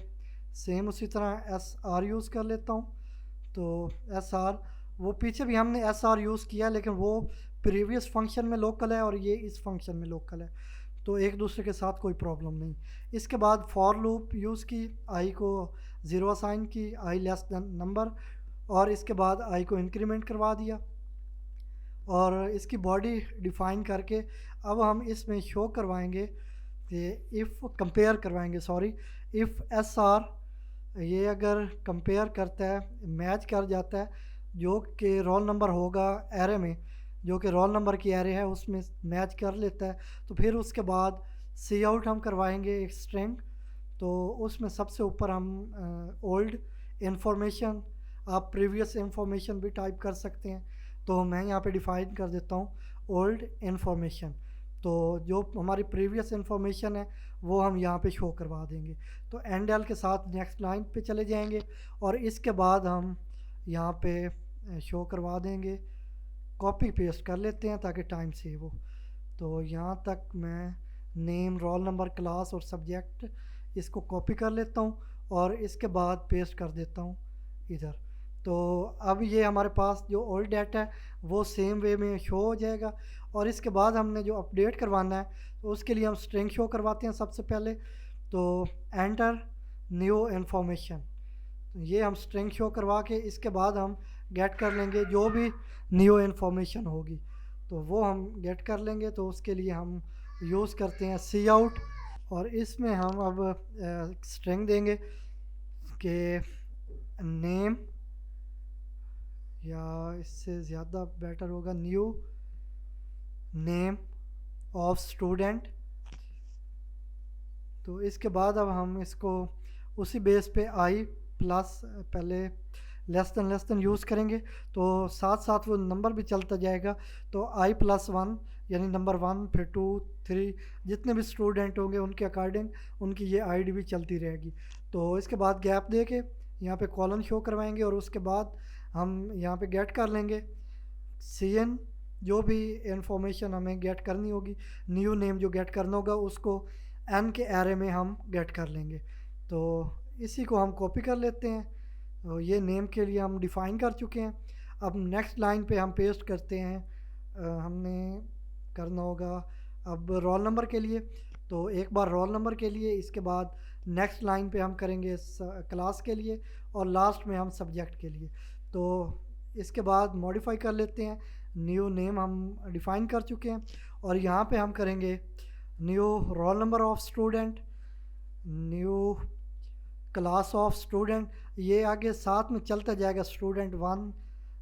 सेम उसी तरह एस आर यूज़ कर लेता हूँ। तो एस आर, वो पीछे भी हमने एस आर यूज़ किया, लेकिन वो प्रीवियस फंक्शन में लोकल है और ये इस फंक्शन में लोकल है, तो एक दूसरे के साथ कोई प्रॉब्लम नहीं। इसके बाद फॉर लूप यूज़ की, आई को 0 असाइन की, आई लेस देन नंबर, और इसके बाद आई को इंक्रीमेंट करवा दिया और इसकी बॉडी डिफ़ाइन करके अब हम इसमें शो करवाएंगे कि इफ़ कंपेयर करवाएंगे, सॉरी, इफ़ एस आर ये अगर कंपेयर करता है, मैच कर जाता है जो कि रोल नंबर होगा एरे में, जो कि रोल नंबर की एरे है उसमें मैच कर लेता है, तो फिर उसके बाद सी आउट हम करवाएंगे एक स्ट्रिंग। तो उसमें सबसे ऊपर हम ओल्ड इंफॉर्मेशन, आप प्रीवियस इंफॉर्मेशन भी टाइप कर सकते हैं। तो मैं यहाँ पे डिफ़ाइन कर देता हूँ ओल्ड इंफॉर्मेशन। तो जो हमारी प्रीवियस इंफॉर्मेशन है वो हम यहाँ पे शो करवा देंगे। तो एंड एल के साथ नेक्स्ट लाइन पे चले जाएंगे और इसके बाद हम यहाँ पे शो करवा देंगे। कॉपी पेस्ट कर लेते हैं ताकि टाइम सेव हो। तो यहाँ तक मैं नेम, रोल नंबर, क्लास और सब्जेक्ट इसको कॉपी कर लेता हूँ और इसके बाद पेस्ट कर देता हूँ इधर। तो अब ये हमारे पास जो ओल्ड डाटा है वो सेम वे में शो हो जाएगा। और इसके बाद हमने जो अपडेट करवाना है तो उसके लिए हम स्ट्रिंग शो करवाते हैं सबसे पहले। तो एंटर न्यू इन्फॉर्मेशन, ये हम स्ट्रिंग शो करवा के इसके बाद हम गेट कर लेंगे जो भी न्यू इन्फॉर्मेशन होगी, तो वो हम गेट कर लेंगे। तो उसके लिए हम यूज़ करते हैं सी आउट, और इसमें हम अब स्ट्रिंग देंगे कि नेम, या इससे ज़्यादा बेटर होगा न्यू नेम ऑफ स्टूडेंट। तो इसके बाद अब हम इसको उसी बेस पे आई प्लस, पहले लेस देन यूज़ करेंगे तो साथ साथ वो नंबर भी चलता जाएगा। तो आई प्लस 1 यानी नंबर 1, फिर 2, 3, जितने भी स्टूडेंट होंगे उनके अकॉर्डिंग उनकी ये आईडी भी चलती रहेगी। तो इसके बाद गैप दे के यहाँ पे कॉलन शो करवाएंगे और उसके बाद हम यहाँ पे गेट कर लेंगे सी एन, जो भी इंफॉर्मेशन हमें गेट करनी होगी, न्यू नेम जो गेट करना होगा उसको एन के एरे में हम गेट कर लेंगे। तो इसी को हम कॉपी कर लेते हैं। तो ये नेम के लिए हम डिफ़ाइन कर चुके हैं। अब नेक्स्ट लाइन पे हम पेस्ट करते हैं, हमने करना होगा अब रोल नंबर के लिए। तो एक बार रोल नंबर के लिए, इसके बाद नेक्स्ट लाइन पे हम करेंगे क्लास के लिए और लास्ट में हम सब्जेक्ट के लिए। तो इसके बाद मॉडिफाई कर लेते हैं, न्यू नेम हम डिफ़ाइन कर चुके हैं और यहाँ पे हम करेंगे new roll number of student, new class of student, ये आगे साथ में चलता जाएगा, student 1,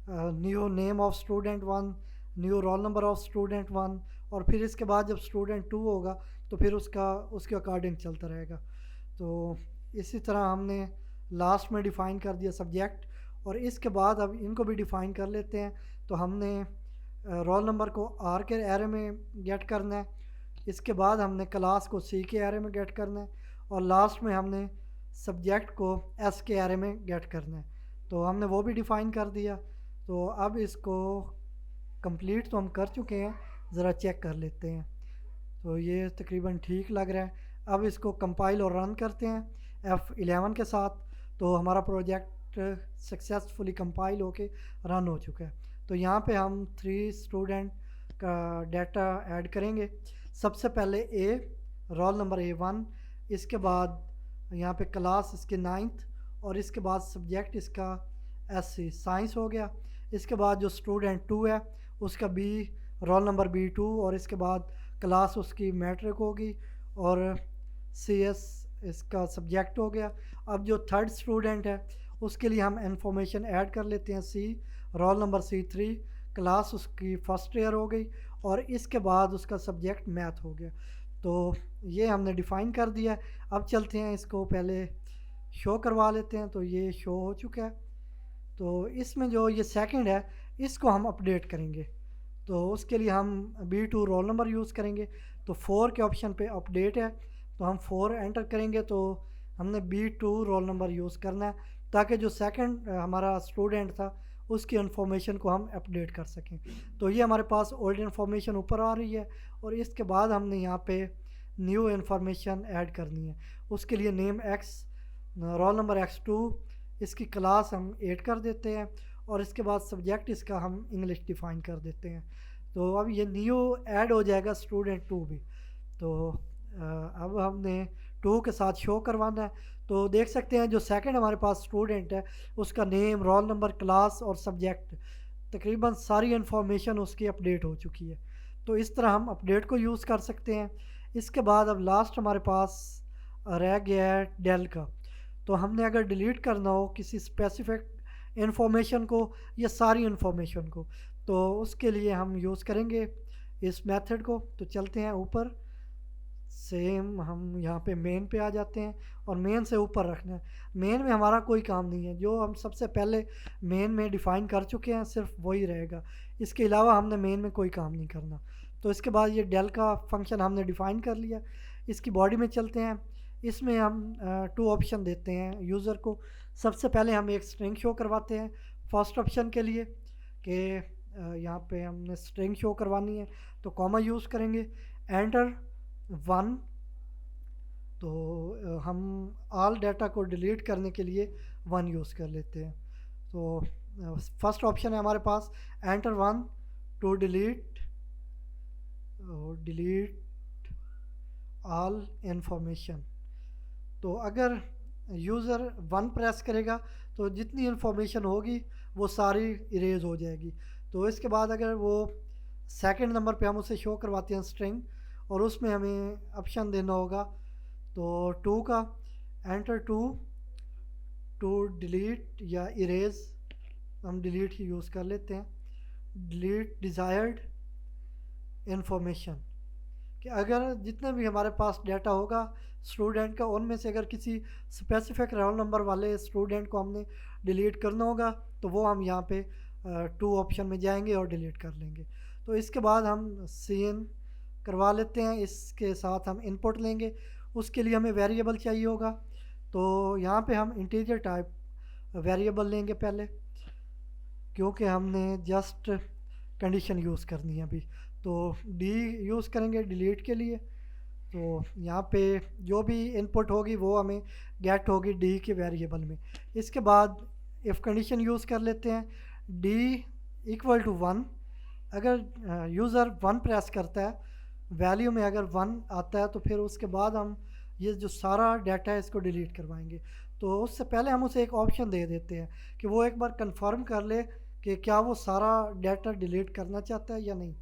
new name of student 1, new roll number of student 1, और फिर इसके बाद जब स्टूडेंट 2 होगा तो फिर उसके अकॉर्डिंग चलता रहेगा। तो इसी तरह हमने लास्ट में डिफ़ाइन कर दिया सब्जेक्ट, और इसके बाद अब इनको भी डिफ़ाइन कर लेते हैं। तो हमने रोल नंबर को आर के एरे में गेट करना है, इसके बाद हमने क्लास को सी के एरे में गेट करना है, और लास्ट में हमने सब्जेक्ट को एस के एरे में गेट करना है। तो हमने वो भी डिफ़ाइन कर दिया। तो अब इसको कंप्लीट तो हम कर चुके हैं, ज़रा चेक कर लेते हैं। तो ये तकरीबन ठीक लग रहा है। अब इसको कंपाइल और रन करते हैं F11 के साथ। तो हमारा प्रोजेक्ट सक्सेसफुली कंपाइल होके रन हो चुका है। तो यहाँ पे हम 3 स्टूडेंट का डाटा ऐड करेंगे। सबसे पहले ए, रोल नंबर A1, इसके बाद यहाँ पे क्लास इसके 9th, और इसके बाद सब्जेक्ट इसका SC साइंस हो गया। इसके बाद जो स्टूडेंट 2 है उसका बी रोल नंबर B2 और इसके बाद क्लास उसकी मैट्रिक होगी और CS इसका सब्जेक्ट हो गया। अब जो थर्ड स्टूडेंट है उसके लिए हम इंफॉर्मेशन ऐड कर लेते हैं C roll number C3 class उसकी फर्स्ट ईयर हो गई और इसके बाद उसका सब्जेक्ट मैथ हो गया। तो ये हमने डिफ़ाइन कर दिया। अब चलते हैं इसको पहले शो करवा लेते हैं। तो ये शो हो चुका है। तो इसमें जो ये सेकंड है इसको हम अपडेट करेंगे। तो उसके लिए हम B2 रोल नंबर यूज़ करेंगे। तो 4 के ऑप्शन पे अपडेट है तो हम 4 एंटर करेंगे। तो हमने B2 रोल नंबर यूज़ करना है ताकि जो सेकंड हमारा स्टूडेंट था उसकी इन्फॉर्मेशन को हम अपडेट कर सकें। तो ये हमारे पास ओल्ड इन्फॉर्मेशन ऊपर आ रही है और इसके बाद हमने यहाँ पे न्यू इन्फॉर्मेशन ऐड करनी है। उसके लिए name X roll number X2 इसकी क्लास हम 8 कर देते हैं और इसके बाद सब्जेक्ट इसका हम इंग्लिश डिफ़ाइन कर देते हैं। तो अब ये न्यू ऐड हो जाएगा स्टूडेंट 2 भी। तो अब हमने 2 के साथ शो करवाना है। तो देख सकते हैं जो सेकंड हमारे पास स्टूडेंट है उसका नेम रोल नंबर क्लास और सब्जेक्ट तकरीबन सारी इन्फॉर्मेशन उसकी अपडेट हो चुकी है। तो इस तरह हम अपडेट को यूज़ कर सकते हैं। इसके बाद अब लास्ट हमारे पास रह गया है डेल का। तो हमने अगर डिलीट करना हो किसी स्पेसिफिक इन्फॉर्मेशन को या सारी इन्फॉर्मेशन को तो उसके लिए हम यूज़ करेंगे इस मेथड को। तो चलते हैं ऊपर, सेम हम यहाँ पे मेन पे आ जाते हैं और मेन से ऊपर रखना है। मेन में हमारा कोई काम नहीं है, जो हम सबसे पहले मेन में डिफ़ाइन कर चुके हैं सिर्फ वही रहेगा। इसके अलावा हमने मेन में कोई काम नहीं करना। तो इसके बाद ये डेल का फंक्शन हमने डिफ़ाइन कर लिया। इसकी बॉडी में चलते हैं। इसमें हम 2 ऑप्शन देते हैं यूज़र को। सबसे पहले हम एक स्ट्रिंग शो करवाते हैं फर्स्ट ऑप्शन के लिए कि यहाँ पे हमने स्ट्रिंग शो करवानी है तो कॉमा यूज़ करेंगे। एंटर 1। तो हम ऑल डाटा को डिलीट करने के लिए 1 यूज़ कर लेते हैं। तो फर्स्ट ऑप्शन है हमारे पास enter 1 to delete all information. तो अगर यूज़र 1 प्रेस करेगा तो जितनी इन्फॉर्मेशन होगी वो सारी इरेज हो जाएगी। तो इसके बाद अगर वो सेकंड नंबर पे हम उसे शो करवाते हैं स्ट्रिंग और उसमें हमें ऑप्शन देना होगा तो 2 का एंटर 2 टू डिलीट या इरेज, हम डिलीट ही यूज़ कर लेते हैं। डिलीट डिज़ायर्ड इंफॉर्मेशन कि अगर जितने भी हमारे पास डाटा होगा स्टूडेंट का उनमें से अगर किसी स्पेसिफिक रोल नंबर वाले स्टूडेंट को हमने डिलीट करना होगा तो वो हम यहाँ पे 2 ऑप्शन में जाएंगे और डिलीट कर लेंगे। तो इसके बाद हम CN करवा लेते हैं। इसके साथ हम इनपुट लेंगे। उसके लिए हमें वेरिएबल चाहिए होगा तो यहाँ पे हम इंटीजर टाइप वेरिएबल लेंगे पहले, क्योंकि हमने जस्ट कंडीशन यूज़ करनी है अभी। तो D यूज़ करेंगे डिलीट के लिए। तो यहाँ पे जो भी इनपुट होगी वो हमें गेट होगी D के वेरिएबल में। इसके बाद इफ़ कंडीशन यूज़ कर लेते हैं D इक्वल टू 1। अगर यूज़र 1 प्रेस करता है वैल्यू में अगर 1 आता है तो फिर उसके बाद हम ये जो सारा डाटा है इसको डिलीट करवाएंगे। तो उससे पहले हम उसे एक ऑप्शन दे देते हैं कि वो एक बार कंफर्म कर ले कि क्या वो सारा डाटा डिलीट करना चाहता है या नहीं।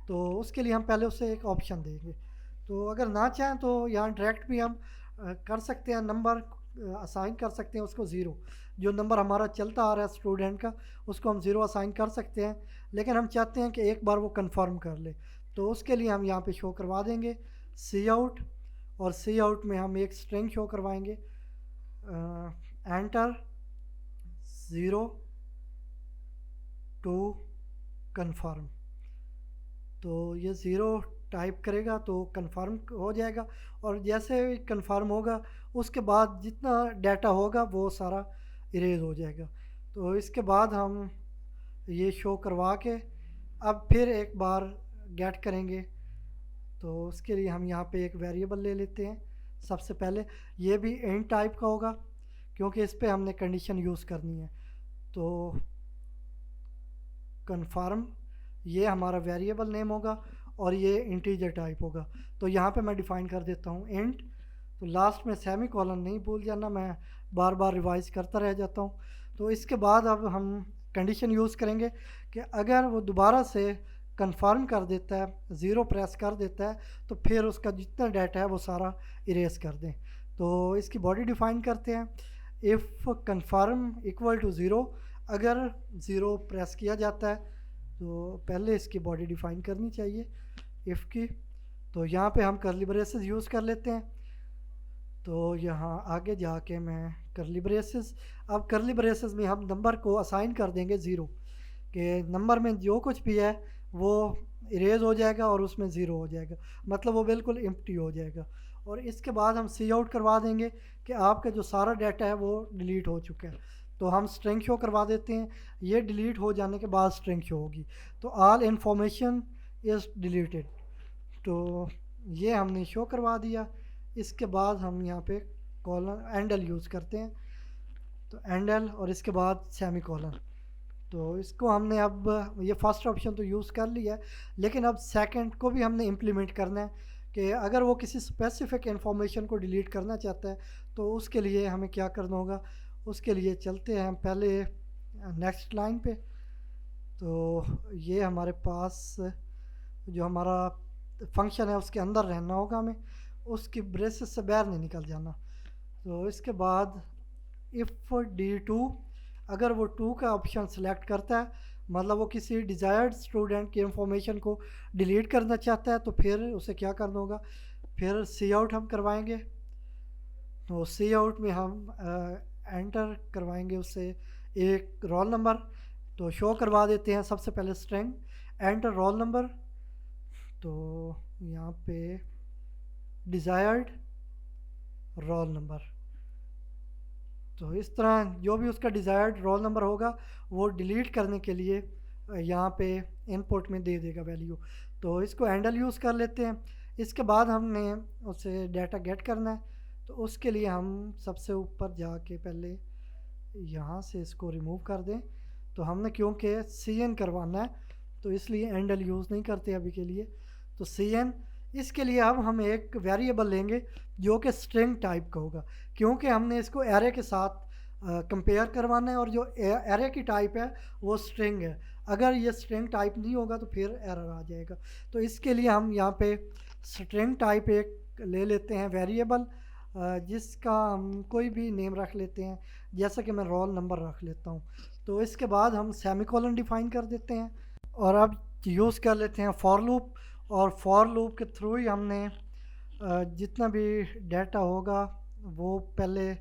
तो उसके लिए हम पहले उसे एक ऑप्शन देंगे। तो अगर ना चाहें तो यहाँ डायरेक्ट भी हम कर सकते हैं, नंबर असाइन कर सकते हैं उसको 0। जो नंबर हमारा चलता आ रहा है स्टूडेंट का उसको हम 0 असाइन कर सकते हैं, लेकिन हम चाहते हैं कि एक बार वो कंफर्म कर ले। तो उसके लिए हम यहाँ पे शो करवा देंगे सी आउट और सी आउट में हम एक स्ट्रिंग शो करवाएंगे एंटर 0 टू कंफर्म। तो ये 0 टाइप करेगा तो कंफर्म हो जाएगा और जैसे ही कंफर्म होगा उसके बाद जितना डाटा होगा वो सारा इरेज हो जाएगा। तो इसके बाद हम ये शो करवा के अब फिर एक बार गेट करेंगे। तो उसके लिए हम यहाँ पे एक वेरिएबल ले लेते हैं। सबसे पहले ये भी इंट टाइप का होगा क्योंकि इस पे हमने कंडीशन यूज़ करनी है। तो कंफर्म ये हमारा वेरिएबल नेम होगा और ये इंटीजर टाइप होगा। तो यहाँ पे मैं डिफ़ाइन कर देता हूँ इंट। तो लास्ट में सेमी कॉलन नहीं भूल जाना, मैं बार बार रिवाइज करता रह जाता हूँ। तो इसके बाद अब हम कंडीशन यूज़ करेंगे कि अगर वो दोबारा से कंफर्म कर देता है, ज़ीरो प्रेस कर देता है, तो फिर उसका जितना डाटा है वो सारा इरेज कर दें। तो इसकी बॉडी डिफ़ाइन करते हैं, if confirm equal to zero, अगर ज़ीरो प्रेस किया जाता है तो पहले इसकी बॉडी डिफ़ाइन करनी चाहिए इफ़ की। तो यहाँ पे हम कर्ली ब्रेसेस यूज़ कर लेते हैं। तो यहाँ आगे जाके मैं कर्ली ब्रेसेस, अब कर्ली ब्रेसेस में हम नंबर को असाइन कर देंगे ज़ीरो, कि नंबर में जो कुछ भी है वो इरेज हो जाएगा और उसमें ज़ीरो हो जाएगा, मतलब वो बिल्कुल एम्प्टी हो जाएगा। और इसके बाद हम सी आउट करवा देंगे कि आपका जो सारा डाटा है वो डिलीट हो चुका है। तो हम स्ट्रिंग शो करवा देते हैं, ये डिलीट हो जाने के बाद स्ट्रिंग शो होगी, तो ऑल इन्फॉर्मेशन इज़ डिलीटेड। तो ये हमने शो करवा दिया। इसके बाद हम यहाँ पे कॉलन एंडल यूज़ करते हैं, तो एंडल और इसके बाद सेमी कॉलन। तो इसको हमने अब ये फर्स्ट ऑप्शन तो यूज़ कर लिया है, लेकिन अब सेकंड को भी हमने इम्प्लीमेंट करना है कि अगर वो किसी स्पेसिफिक इंफॉर्मेशन को डिलीट करना चाहता है तो उसके लिए हमें क्या करना होगा। उसके लिए चलते हैं हम पहले नेक्स्ट लाइन पे। तो ये हमारे पास जो हमारा फंक्शन है उसके अंदर रहना होगा हमें, उसकी ब्रेसेस से बाहर नहीं निकल जाना। तो इसके बाद इफ़ D2, अगर वो 2 का ऑप्शन सेलेक्ट करता है, मतलब वो किसी डिज़ायर्ड स्टूडेंट की इंफॉर्मेशन को डिलीट करना चाहता है, तो फिर उसे क्या करना होगा, फिर सी आउट हम करवाएंगे। तो सी आउट में हम एंटर करवाएंगे उससे एक रोल नंबर। तो शो करवा देते हैं सबसे पहले स्ट्रिंग एंटर रोल नंबर। तो यहाँ पे डिज़ायर्ड रोल नंबर, तो इस तरह जो भी उसका डिज़ायर्ड रोल नंबर होगा वो डिलीट करने के लिए यहाँ पे इनपुट में दे देगा वैल्यू। तो इसको हैंडल यूज़ कर लेते हैं। इसके बाद हमने उससे डाटा गेट करना है, तो उसके लिए हम सबसे ऊपर जाके पहले यहाँ से इसको रिमूव कर दें। तो हमने क्योंकि CN करवाना है तो इसलिए हैंडल यूज़ नहीं करते अभी के लिए। तो CN, इसके लिए अब हम एक वेरिएबल लेंगे जो कि स्ट्रिंग टाइप का होगा, क्योंकि हमने इसको एरे के साथ कंपेयर करवाना है और जो एरे की टाइप है वो स्ट्रिंग है। अगर ये स्ट्रिंग टाइप नहीं होगा तो फिर एरर आ जाएगा। तो इसके लिए हम यहाँ पे स्ट्रिंग टाइप एक ले लेते हैं वेरिएबल, जिसका हम कोई भी नेम रख लेते हैं, जैसा कि मैं रोल नंबर रख लेता हूँ। तो इसके बाद हम सेमीकोलन डिफ़ाइन कर देते हैं और अब यूज़ कर लेते हैं फॉर लूप। और फॉर लूप के थ्रू ही हमने जितना भी डाटा होगा वो पहले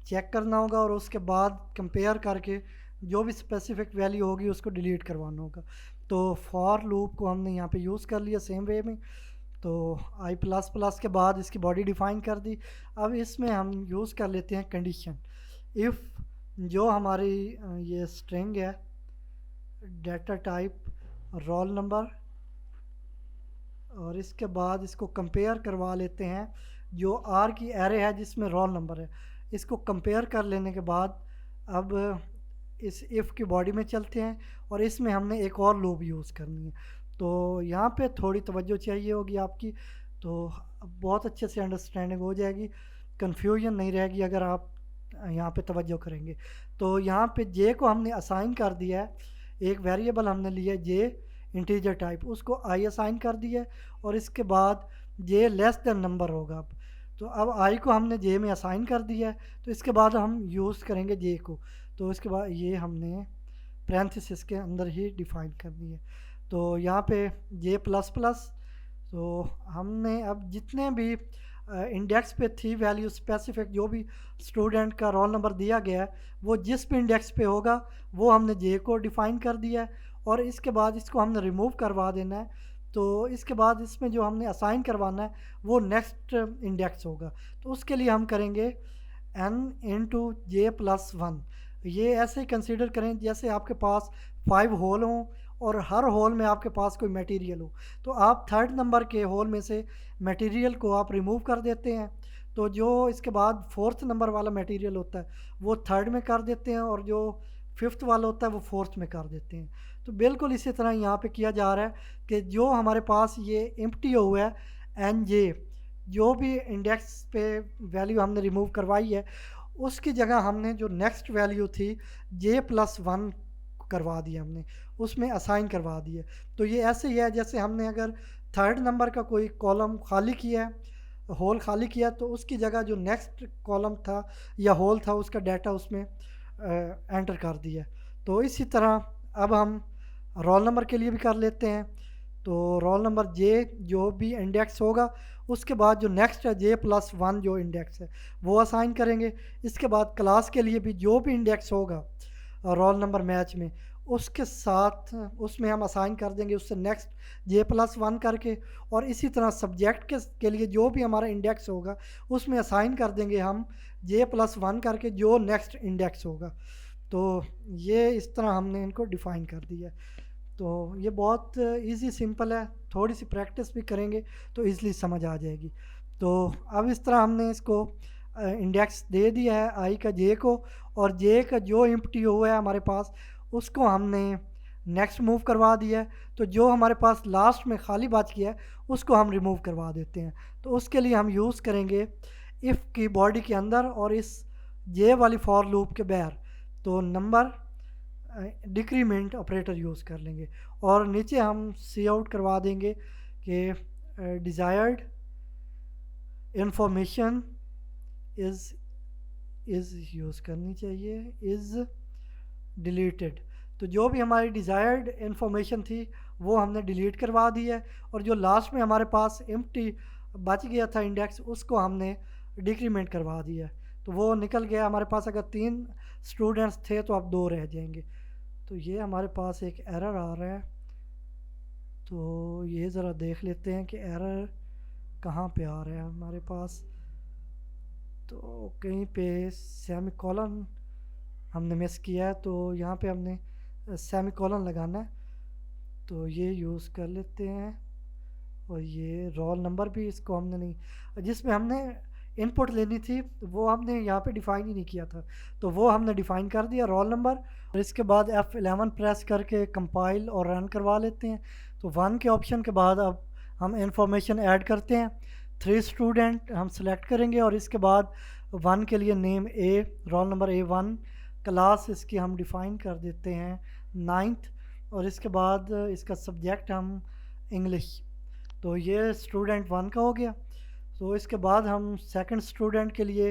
चेक करना होगा और उसके बाद कंपेयर करके जो भी स्पेसिफिक वैल्यू होगी उसको डिलीट करवाना होगा। तो फॉर लूप को हमने यहाँ पे यूज़ कर लिया सेम वे में। तो आई प्लस प्लस के बाद इसकी बॉडी डिफ़ाइन कर दी। अब इसमें हम यूज़ कर लेते हैं कंडीशन। इफ़ जो हमारी ये स्ट्रिंग है, डाटा टाइप रोल नंबर, और इसके बाद इसको कंपेयर करवा लेते हैं जो आर की एरे है जिसमें रोल नंबर है। इसको कंपेयर कर लेने के बाद अब इस इफ़ की बॉडी में चलते हैं और इसमें हमने एक और लूप यूज़ करनी है। तो यहाँ पे थोड़ी तवज्जो चाहिए होगी आपकी, तो बहुत अच्छे से अंडरस्टैंडिंग हो जाएगी, कन्फ्यूजन नहीं रहेगी अगर आप यहाँ पे तवज्जो करेंगे। तो यहाँ पे जे को हमने असाइन कर दिया है, एक वेरिएबल हमने लिया जे इंटीजर टाइप, उसको आई असाइन कर दिया है और इसके बाद जे लेस देन नंबर होगा। अब तो अब आई को हमने जे में असाइन कर दिया है, तो इसके बाद हम यूज़ करेंगे जे को। तो इसके बाद ये हमने पैरेंथेसिस के अंदर ही डिफ़ाइन करनी है। तो यहाँ पे जे प्लस प्लस, तो हमने अब जितने भी इंडेक्स पे थी वैल्यू स्पेसिफिक, जो भी स्टूडेंट का रोल नंबर दिया गया है वो जिस भी इंडेक्स पे होगा वो हमने जे को डिफ़ाइन कर दिया है और इसके बाद इसको हमने रिमूव करवा देना है। तो इसके बाद इसमें जो हमने असाइन करवाना है वो नेक्स्ट इंडेक्स होगा। तो उसके लिए हम करेंगे n × j+1। ये ऐसे ही कंसीडर करें जैसे आपके पास 5 होल हों और हर होल में आपके पास कोई मटेरियल हो, तो आप थर्ड नंबर के होल में से मटेरियल को आप रिमूव कर देते हैं। तो जो इसके बाद फोर्थ नंबर वाला मटेरियल होता है वो थर्ड में कर देते हैं और जो फिफ्थ वाला होता है वो फोर्थ में कर देते हैं। तो बिल्कुल इसी तरह यहाँ पे किया जा रहा है कि जो हमारे पास ये एम्प्टी हुआ है NJ, जो भी इंडेक्स पे वैल्यू हमने रिमूव करवाई है उसकी जगह हमने जो नेक्स्ट वैल्यू थी J+1 करवा दिया हमने, उसमें असाइन करवा दिए। तो ये ऐसे ही है जैसे हमने अगर थर्ड नंबर का कोई कॉलम खाली किया है, होल खाली किया, तो उसकी जगह जो नेक्स्ट कॉलम था या होल था उसका डाटा उसमें एंटर कर दिया। तो इसी तरह अब हम रोल नंबर के लिए भी कर लेते हैं। तो रोल नंबर जे जो भी इंडेक्स होगा उसके बाद जो नेक्स्ट है J+1 जो इंडेक्स है वो असाइन करेंगे। इसके बाद क्लास के लिए भी जो भी इंडेक्स होगा रोल नंबर मैच में उसके साथ उसमें हम असाइन कर देंगे उससे नेक्स्ट J+1 करके। और इसी तरह सब्जेक्ट के लिए जो भी हमारा इंडेक्स होगा उसमें असाइन कर देंगे हम J+1 करके जो नेक्स्ट इंडेक्स होगा। तो ये इस तरह हमने इनको डिफ़ाइन कर दिया है। तो ये बहुत इजी सिंपल है, थोड़ी सी प्रैक्टिस भी करेंगे तो इजीली समझ आ जाएगी। तो अब इस तरह हमने इसको इंडेक्स दे दिया है आई का जे को, और जे का जो एम्प्टी हुआ है हमारे पास उसको हमने नेक्स्ट मूव करवा दिया है। तो जो हमारे पास लास्ट में खाली बच गया है उसको हम रिमूव करवा देते हैं। तो उसके लिए हम यूज़ करेंगे इफ़ की बॉडी के अंदर और इस जे वाली फॉर लूप के बाहर तो नंबर डिक्रीमेंट ऑपरेटर यूज़ कर लेंगे। और नीचे हम सी आउट करवा देंगे कि डिज़ायर्ड इंफॉर्मेशन इज़ यूज़ करनी चाहिए इज़ डिलीटेड। तो जो भी हमारी डिज़ायर्ड इंफॉर्मेशन थी वो हमने डिलीट करवा दी है, और जो लास्ट में हमारे पास एम्प्टी बच गया था इंडेक्स उसको हमने डिक्रीमेंट करवा दिया है। तो वो निकल गया हमारे पास, अगर 3 स्टूडेंट्स थे तो अब 2 रह जाएंगे। तो ये हमारे पास एक एरर आ रहा है, तो ये ज़रा देख लेते हैं कि एरर कहाँ पे आ रहा है हमारे पास। तो कहीं पे सेमीकोलन हमने मिस किया है, तो यहाँ पे हमने सेमीकोलन लगाना है। तो ये यूज़ कर लेते हैं, और ये रोल नंबर भी इसको हमने नहीं, जिसमें हमने इनपुट लेनी थी वो हमने यहाँ पे डिफ़ाइन ही नहीं किया था, तो वो हमने डिफ़ाइन कर दिया रोल नंबर। और इसके बाद F11 प्रेस करके कंपाइल और रन करवा लेते हैं। तो 1 के ऑप्शन के बाद अब हम इंफॉर्मेशन ऐड करते हैं। 3 स्टूडेंट हम सेलेक्ट करेंगे, और इसके बाद 1 के लिए name A, roll number A1, class इसकी हम डिफ़ाइन कर देते हैं 9th, और इसके बाद इसका सब्जेक्ट हम इंग्लिश। तो ये स्टूडेंट 1 का हो गया। तो इसके बाद हम सेकंड स्टूडेंट के लिए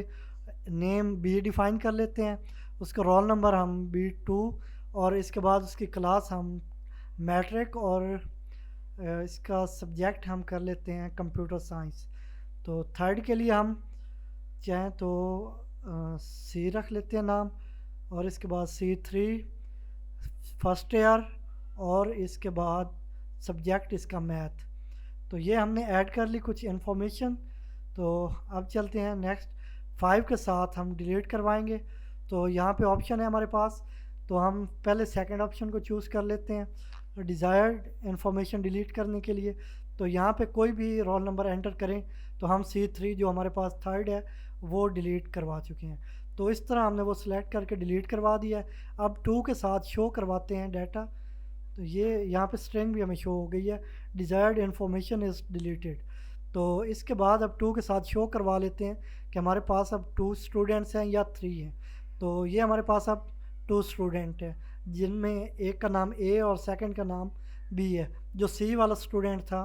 नेम B डिफ़ाइन कर लेते हैं, उसका रोल नंबर हम B2, और इसके बाद उसकी क्लास हम मैट्रिक, और इसका सब्जेक्ट हम कर लेते हैं कंप्यूटर साइंस। तो थर्ड के लिए हम चाहें तो C रख लेते हैं नाम, और इसके बाद C3 फर्स्ट ईयर, और इसके बाद सब्जेक्ट इसका मैथ। तो ये हमने ऐड कर ली कुछ इन्फॉर्मेशन। तो अब चलते हैं नेक्स्ट 5 के साथ हम डिलीट करवाएंगे। तो यहाँ पे ऑप्शन है हमारे पास, तो हम पहले सेकंड ऑप्शन को चूज़ कर लेते हैं डिज़ायर्ड इन्फॉर्मेशन डिलीट करने के लिए। तो यहाँ पे कोई भी रोल नंबर एंटर करें तो हम C3 जो हमारे पास थर्ड है वो डिलीट करवा चुके हैं। तो इस तरह हमने वो सिलेक्ट करके डिलीट करवा दिया है। अब 2 के साथ शो करवाते हैं डाटा। तो ये यहाँ पे स्ट्रिंग भी हमें शो हो गई है, डिज़ायर्ड इन्फॉर्मेशन इज़ डिलीटेड। तो इसके बाद अब 2 के साथ शो करवा लेते हैं कि हमारे पास अब 2 स्टूडेंट्स हैं या 3 हैं। तो ये हमारे पास अब 2 स्टूडेंट हैं, जिनमें एक का नाम A और सेकंड का नाम B है। जो C वाला स्टूडेंट था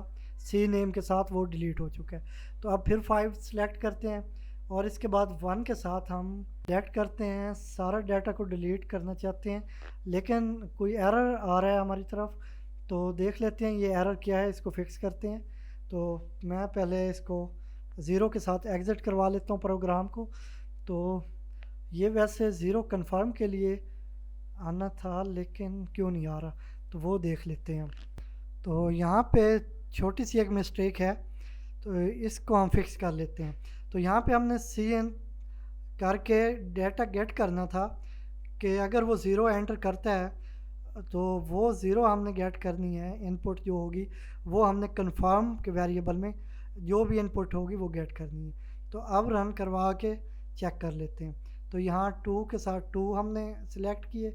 C नेम के साथ वो डिलीट हो चुका है। तो अब फिर 5 सेलेक्ट करते हैं, और इसके बाद 1 के साथ हम सेलेक्ट करते हैं, सारा डाटा को डिलीट करना चाहते हैं, लेकिन कोई एरर आ रहा है हमारी तरफ। तो देख लेते हैं ये एरर क्या है, इसको फिक्स करते हैं। तो मैं पहले इसको 0 के साथ एग्ज़िट करवा लेता हूँ प्रोग्राम को। तो ये वैसे 0 कंफर्म के लिए आना था, लेकिन क्यों नहीं आ रहा, तो वो देख लेते हैं। तो यहाँ पे छोटी सी एक मिस्टेक है, तो इसको हम फिक्स कर लेते हैं। तो यहाँ पे हमने CN करके डाटा गेट करना था कि अगर वो 0 एंटर करता है तो वो 0 हमने गेट करनी है, इनपुट जो होगी वो हमने कंफर्म के वेरिएबल में जो भी इनपुट होगी वो गेट करनी है। तो अब रन करवा के चेक कर लेते हैं। तो यहाँ 2 के साथ 2 हमने सिलेक्ट किए,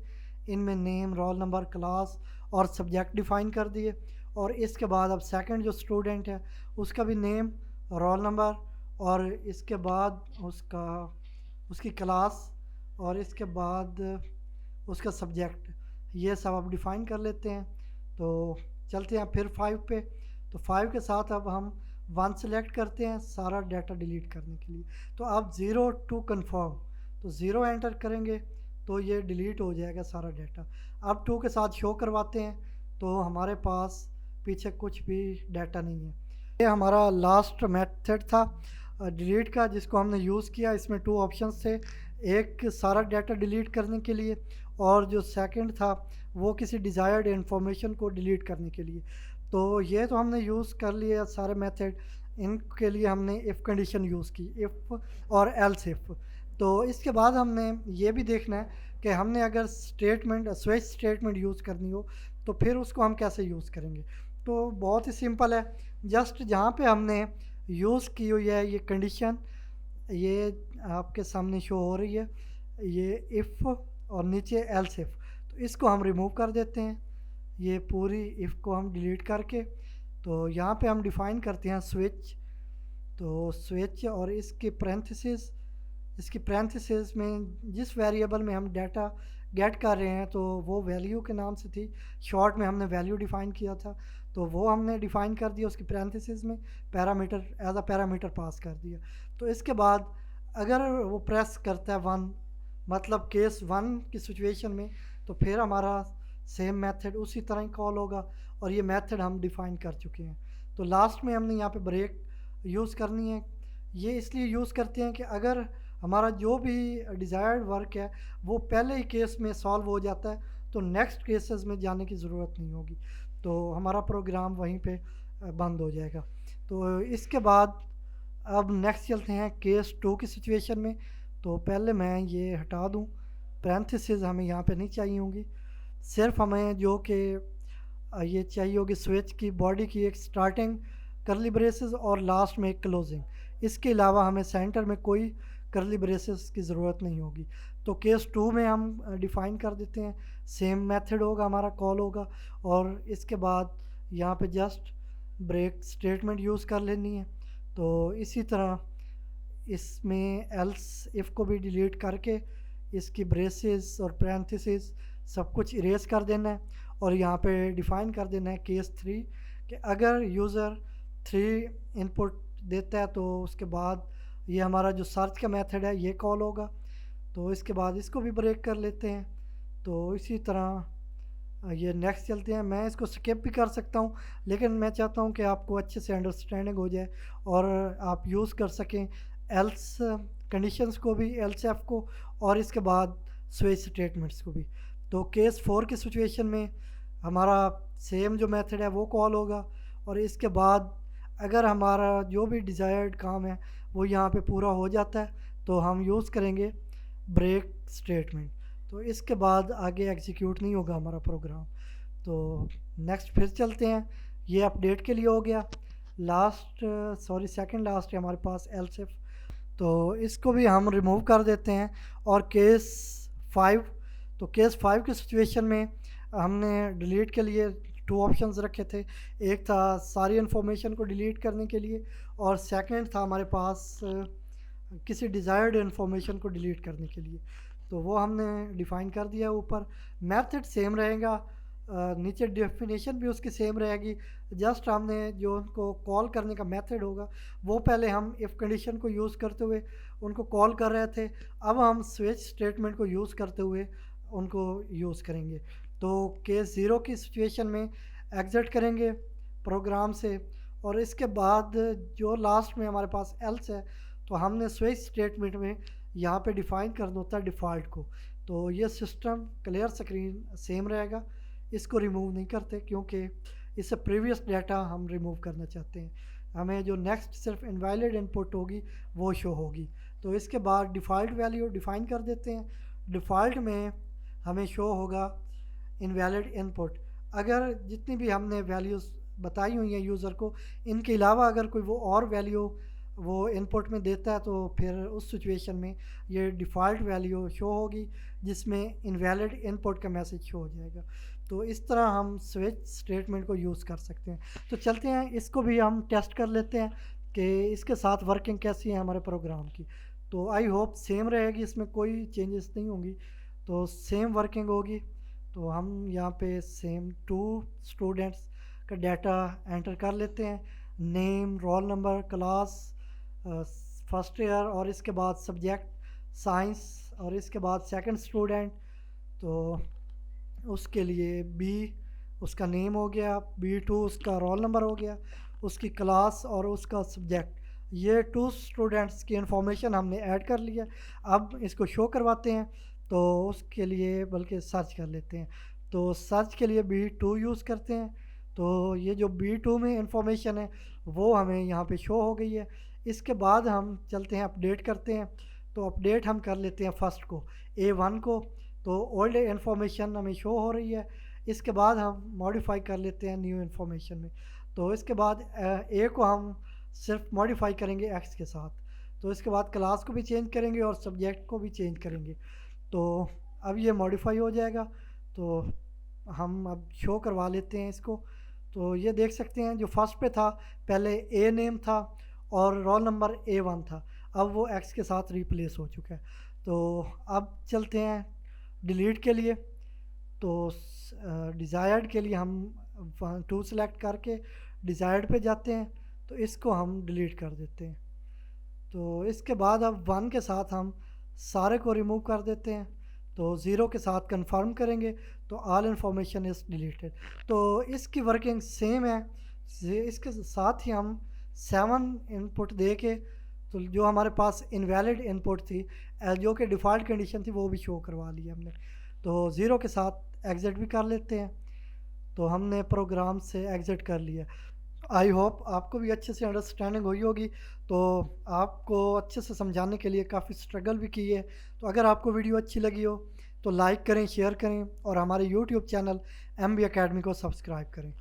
इनमें नेम, रोल नंबर, क्लास और सब्जेक्ट डिफ़ाइन कर दिए। और इसके बाद अब सेकंड जो स्टूडेंट है उसका भी नेम, रोल नंबर, और इसके बाद उसकी क्लास, और इसके बाद उसका सब्जेक्ट ये सब अब डिफ़ाइन कर लेते हैं। तो चलते हैं फिर 5 पे। तो 5 के साथ अब हम 1 सेलेक्ट करते हैं सारा डाटा डिलीट करने के लिए। तो अब 0 टू कन्फर्म, तो 0 एंटर करेंगे तो ये डिलीट हो जाएगा सारा डाटा। अब 2 के साथ शो करवाते हैं तो हमारे पास पीछे कुछ भी डाटा नहीं है। ये हमारा लास्ट मेथड था डिलीट का, जिसको हमने यूज़ किया। इसमें 2 ऑप्शंस थे, एक सारा डाटा डिलीट करने के लिए और जो सेकंड था वो किसी डिज़ायर्ड इन्फॉर्मेशन को डिलीट करने के लिए। तो ये तो हमने यूज़ कर लिया सारे मेथड। इनके लिए हमने इफ़ कंडीशन यूज़ की, इफ़ और एल्स इफ़। तो इसके बाद हमने ये भी देखना है कि हमने अगर स्टेटमेंट स्विच स्टेटमेंट यूज़ करनी हो तो फिर उसको हम कैसे यूज़ करेंगे। तो बहुत ही सिंपल है, जस्ट जहाँ पे हमने यूज़ की हुई है ये कंडीशन, ये आपके सामने शो हो रही है, ये इफ़ और नीचे एल्स इफ़। तो इसको हम रिमूव कर देते हैं, ये पूरी इफ़ को हम डिलीट करके। तो यहाँ पे हम डिफ़ाइन करते हैं स्विच। तो स्विच और इसकी पैरेंथेसिस में जिस वेरिएबल में हम डाटा गेट कर रहे हैं तो वो वैल्यू के नाम से थी, शॉर्ट में हमने वैल्यू डिफ़ाइन किया था, तो वो हमने डिफ़ाइन कर दिया उसकी पैरेंथेसिस में, parameter as a parameter pass कर दिया। तो इसके बाद अगर वो प्रेस करता है 1, मतलब केस 1 की सिचुएशन में, तो फिर हमारा सेम मेथड उसी तरह ही कॉल होगा और ये मेथड हम डिफ़ाइन कर चुके हैं। तो लास्ट में हमने यहाँ पे ब्रेक यूज़ करनी है। ये इसलिए यूज़ करते हैं कि अगर हमारा जो भी डिज़ायर्ड वर्क है वो पहले ही केस में सॉल्व हो जाता है तो नेक्स्ट केसेस में जाने की ज़रूरत नहीं होगी, तो हमारा प्रोग्राम वहीं पे बंद हो जाएगा। तो इसके बाद अब नेक्स्ट चलते हैं केस 2 की सिचुएशन में। तो पहले मैं ये हटा दूँ, पैरेंथेसिस हमें यहाँ पे नहीं चाहिए होंगी, सिर्फ हमें जो कि ये चाहिए होगी स्विच की बॉडी की एक स्टार्टिंग करली ब्रेसेस और लास्ट में एक क्लोजिंग। इसके अलावा हमें सेंटर में कोई करली ब्रेसेस की ज़रूरत नहीं होगी। तो केस 2 में हम डिफ़ाइन कर देते हैं, सेम मेथड होगा हमारा कॉल होगा और इसके बाद यहाँ पे जस्ट ब्रेक स्टेटमेंट यूज़ कर लेनी है। तो इसी तरह इसमें एल्स इफ़ को भी डिलीट करके इसकी ब्रेसेस और पैरेंथेसिस सब कुछ इरेज कर देना है और यहाँ पे डिफ़ाइन कर देना है केस 3 कि अगर यूज़र 3 इनपुट देता है तो उसके बाद ये हमारा जो सर्च का मेथड है ये कॉल होगा। तो इसके बाद इसको भी ब्रेक कर लेते हैं। तो इसी तरह ये नेक्स्ट चलते हैं। मैं इसको स्किप भी कर सकता हूँ, लेकिन मैं चाहता हूँ कि आपको अच्छे से अंडरस्टैंडिंग हो जाए और आप यूज़ कर सकें एल्स कंडीशंस को भी, एल्स एफ को, और इसके बाद स्विच स्टेटमेंट्स को भी। तो केस 4 की सिचुएशन में हमारा सेम जो मेथड है वो कॉल होगा और इसके बाद अगर हमारा जो भी डिज़ायर्ड काम है वो यहाँ पे पूरा हो जाता है तो हम यूज़ करेंगे ब्रेक स्टेटमेंट। तो इसके बाद आगे एग्जीक्यूट नहीं होगा हमारा प्रोग्राम। तो नेक्स्ट फिर चलते हैं, ये अपडेट के लिए हो गया। लास्ट सेकंड लास्ट है हमारे पास एल्स इफ, तो इसको भी हम रिमूव कर देते हैं। और केस 5, तो केस 5 की सिचुएशन में हमने डिलीट के लिए 2 ऑप्शंस रखे थे, एक था सारी इन्फॉर्मेशन को डिलीट करने के लिए और सेकंड था हमारे पास किसी डिज़ायर्ड इन्फॉर्मेशन को डिलीट करने के लिए। तो वो हमने डिफ़ाइन कर दिया ऊपर। मेथड सेम रहेगा, नीचे डेफिनेशन भी उसकी सेम रहेगी, जस्ट हमने जो उनको कॉल करने का मेथड होगा वो पहले हम इफ़ कंडीशन को यूज़ करते हुए उनको कॉल कर रहे थे, अब हम स्विच स्टेटमेंट को यूज़ करते हुए उनको यूज़ करेंगे। तो केस 0 की सिचुएशन में एग्ज़िट करेंगे प्रोग्राम से और इसके बाद जो लास्ट में हमारे पास एल्स है तो हमने स्विच स्टेटमेंट में यहाँ पे डिफ़ाइन करना होता है डिफ़ॉल्ट को। तो ये सिस्टम क्लियर स्क्रीन सेम रहेगा, इसको रिमूव नहीं करते क्योंकि इससे प्रीवियस डाटा हम रिमूव करना चाहते हैं। हमें जो नेक्स्ट सिर्फ इनवैलिड इनपुट होगी वो शो होगी। तो इसके बाद डिफ़ॉल्ट वैल्यू डिफ़ाइन कर देते हैं। डिफ़ॉल्ट में हमें शो होगा इनवैलिड इनपुट। अगर जितनी भी हमने वैल्यूज़ बताई हुई हैं यूज़र को, इनके अलावा अगर कोई वो और वैल्यू वो इनपुट में देता है तो फिर उस सिचुएशन में ये डिफ़ॉल्ट वैल्यू शो होगी जिसमें इनवैलिड इनपुट का मैसेज शो हो जाएगा। तो इस तरह हम स्विच स्टेटमेंट को यूज़ कर सकते हैं। तो चलते हैं इसको भी हम टेस्ट कर लेते हैं कि इसके साथ वर्किंग कैसी है हमारे प्रोग्राम की। तो आई होप सेम रहेगी, इसमें कोई चेंजेस नहीं होंगी, तो सेम वर्किंग होगी। तो हम यहाँ पे सेम 2 स्टूडेंट्स का डाटा एंटर कर लेते हैं, name, roll number, class, first year, और इसके बाद सब्जेक्ट साइंस, और इसके बाद सेकंड स्टूडेंट। तो उसके लिए बी उसका नेम हो गया, B2 उसका रोल नंबर हो गया, उसकी क्लास और उसका सब्जेक्ट। ये 2 स्टूडेंट्स की इंफॉर्मेशन हमने ऐड कर लिया। अब इसको शो करवाते हैं, तो उसके लिए बल्कि सर्च कर लेते हैं। तो सर्च के लिए B2 यूज़ करते हैं। तो ये जो B2 में इंफॉर्मेशन है वो हमें यहाँ पे शो हो गई है। इसके बाद हम चलते हैं अपडेट करते हैं। तो अपडेट हम कर लेते हैं फर्स्ट को, A1 को। तो ओल्ड इन्फॉर्मेशन हमें शो हो रही है। इसके बाद हम मॉडिफाई कर लेते हैं न्यू इन्फॉर्मेशन में। तो इसके बाद ए को हम सिर्फ मॉडिफाई करेंगे एक्स के साथ। तो इसके बाद क्लास को भी चेंज करेंगे और सब्जेक्ट को भी चेंज करेंगे। तो अब ये मॉडिफाई हो जाएगा। तो हम अब शो करवा लेते हैं इसको। तो ये देख सकते हैं जो फर्स्ट पे था पहले ए नेम था और रोल नंबर A1 था, अब वो एक्स के साथ रिप्लेस हो चुका है। तो अब चलते हैं डिलीट के लिए। तो डिज़ायर्ड के लिए हम 2 सेलेक्ट करके डिज़ायर्ड पे जाते हैं। तो इसको हम डिलीट कर देते हैं। तो इसके बाद अब 1 के साथ हम सारे को रिमूव कर देते हैं। तो 0 के साथ कंफर्म करेंगे तो ऑल इन्फॉर्मेशन इज़ डिलीटेड। तो इसकी वर्किंग सेम है। इसके साथ ही हम 7 इनपुट दे के, तो जो हमारे पास इनवैलिड इनपुट थी जो कि डिफ़ॉल्ट कंडीशन थी वो भी शो करवा ली हमने। तो 0 के साथ एग्ज़िट भी कर लेते हैं। तो हमने प्रोग्राम से एग्ज़िट कर लिया। आई होप आपको भी अच्छे से अंडरस्टैंडिंग हुई होगी। तो आपको अच्छे से समझाने के लिए काफ़ी स्ट्रगल भी की है। तो अगर आपको वीडियो अच्छी लगी हो तो लाइक करें, शेयर करें और हमारे यूट्यूब चैनल MB अकेडमी को सब्सक्राइब करें।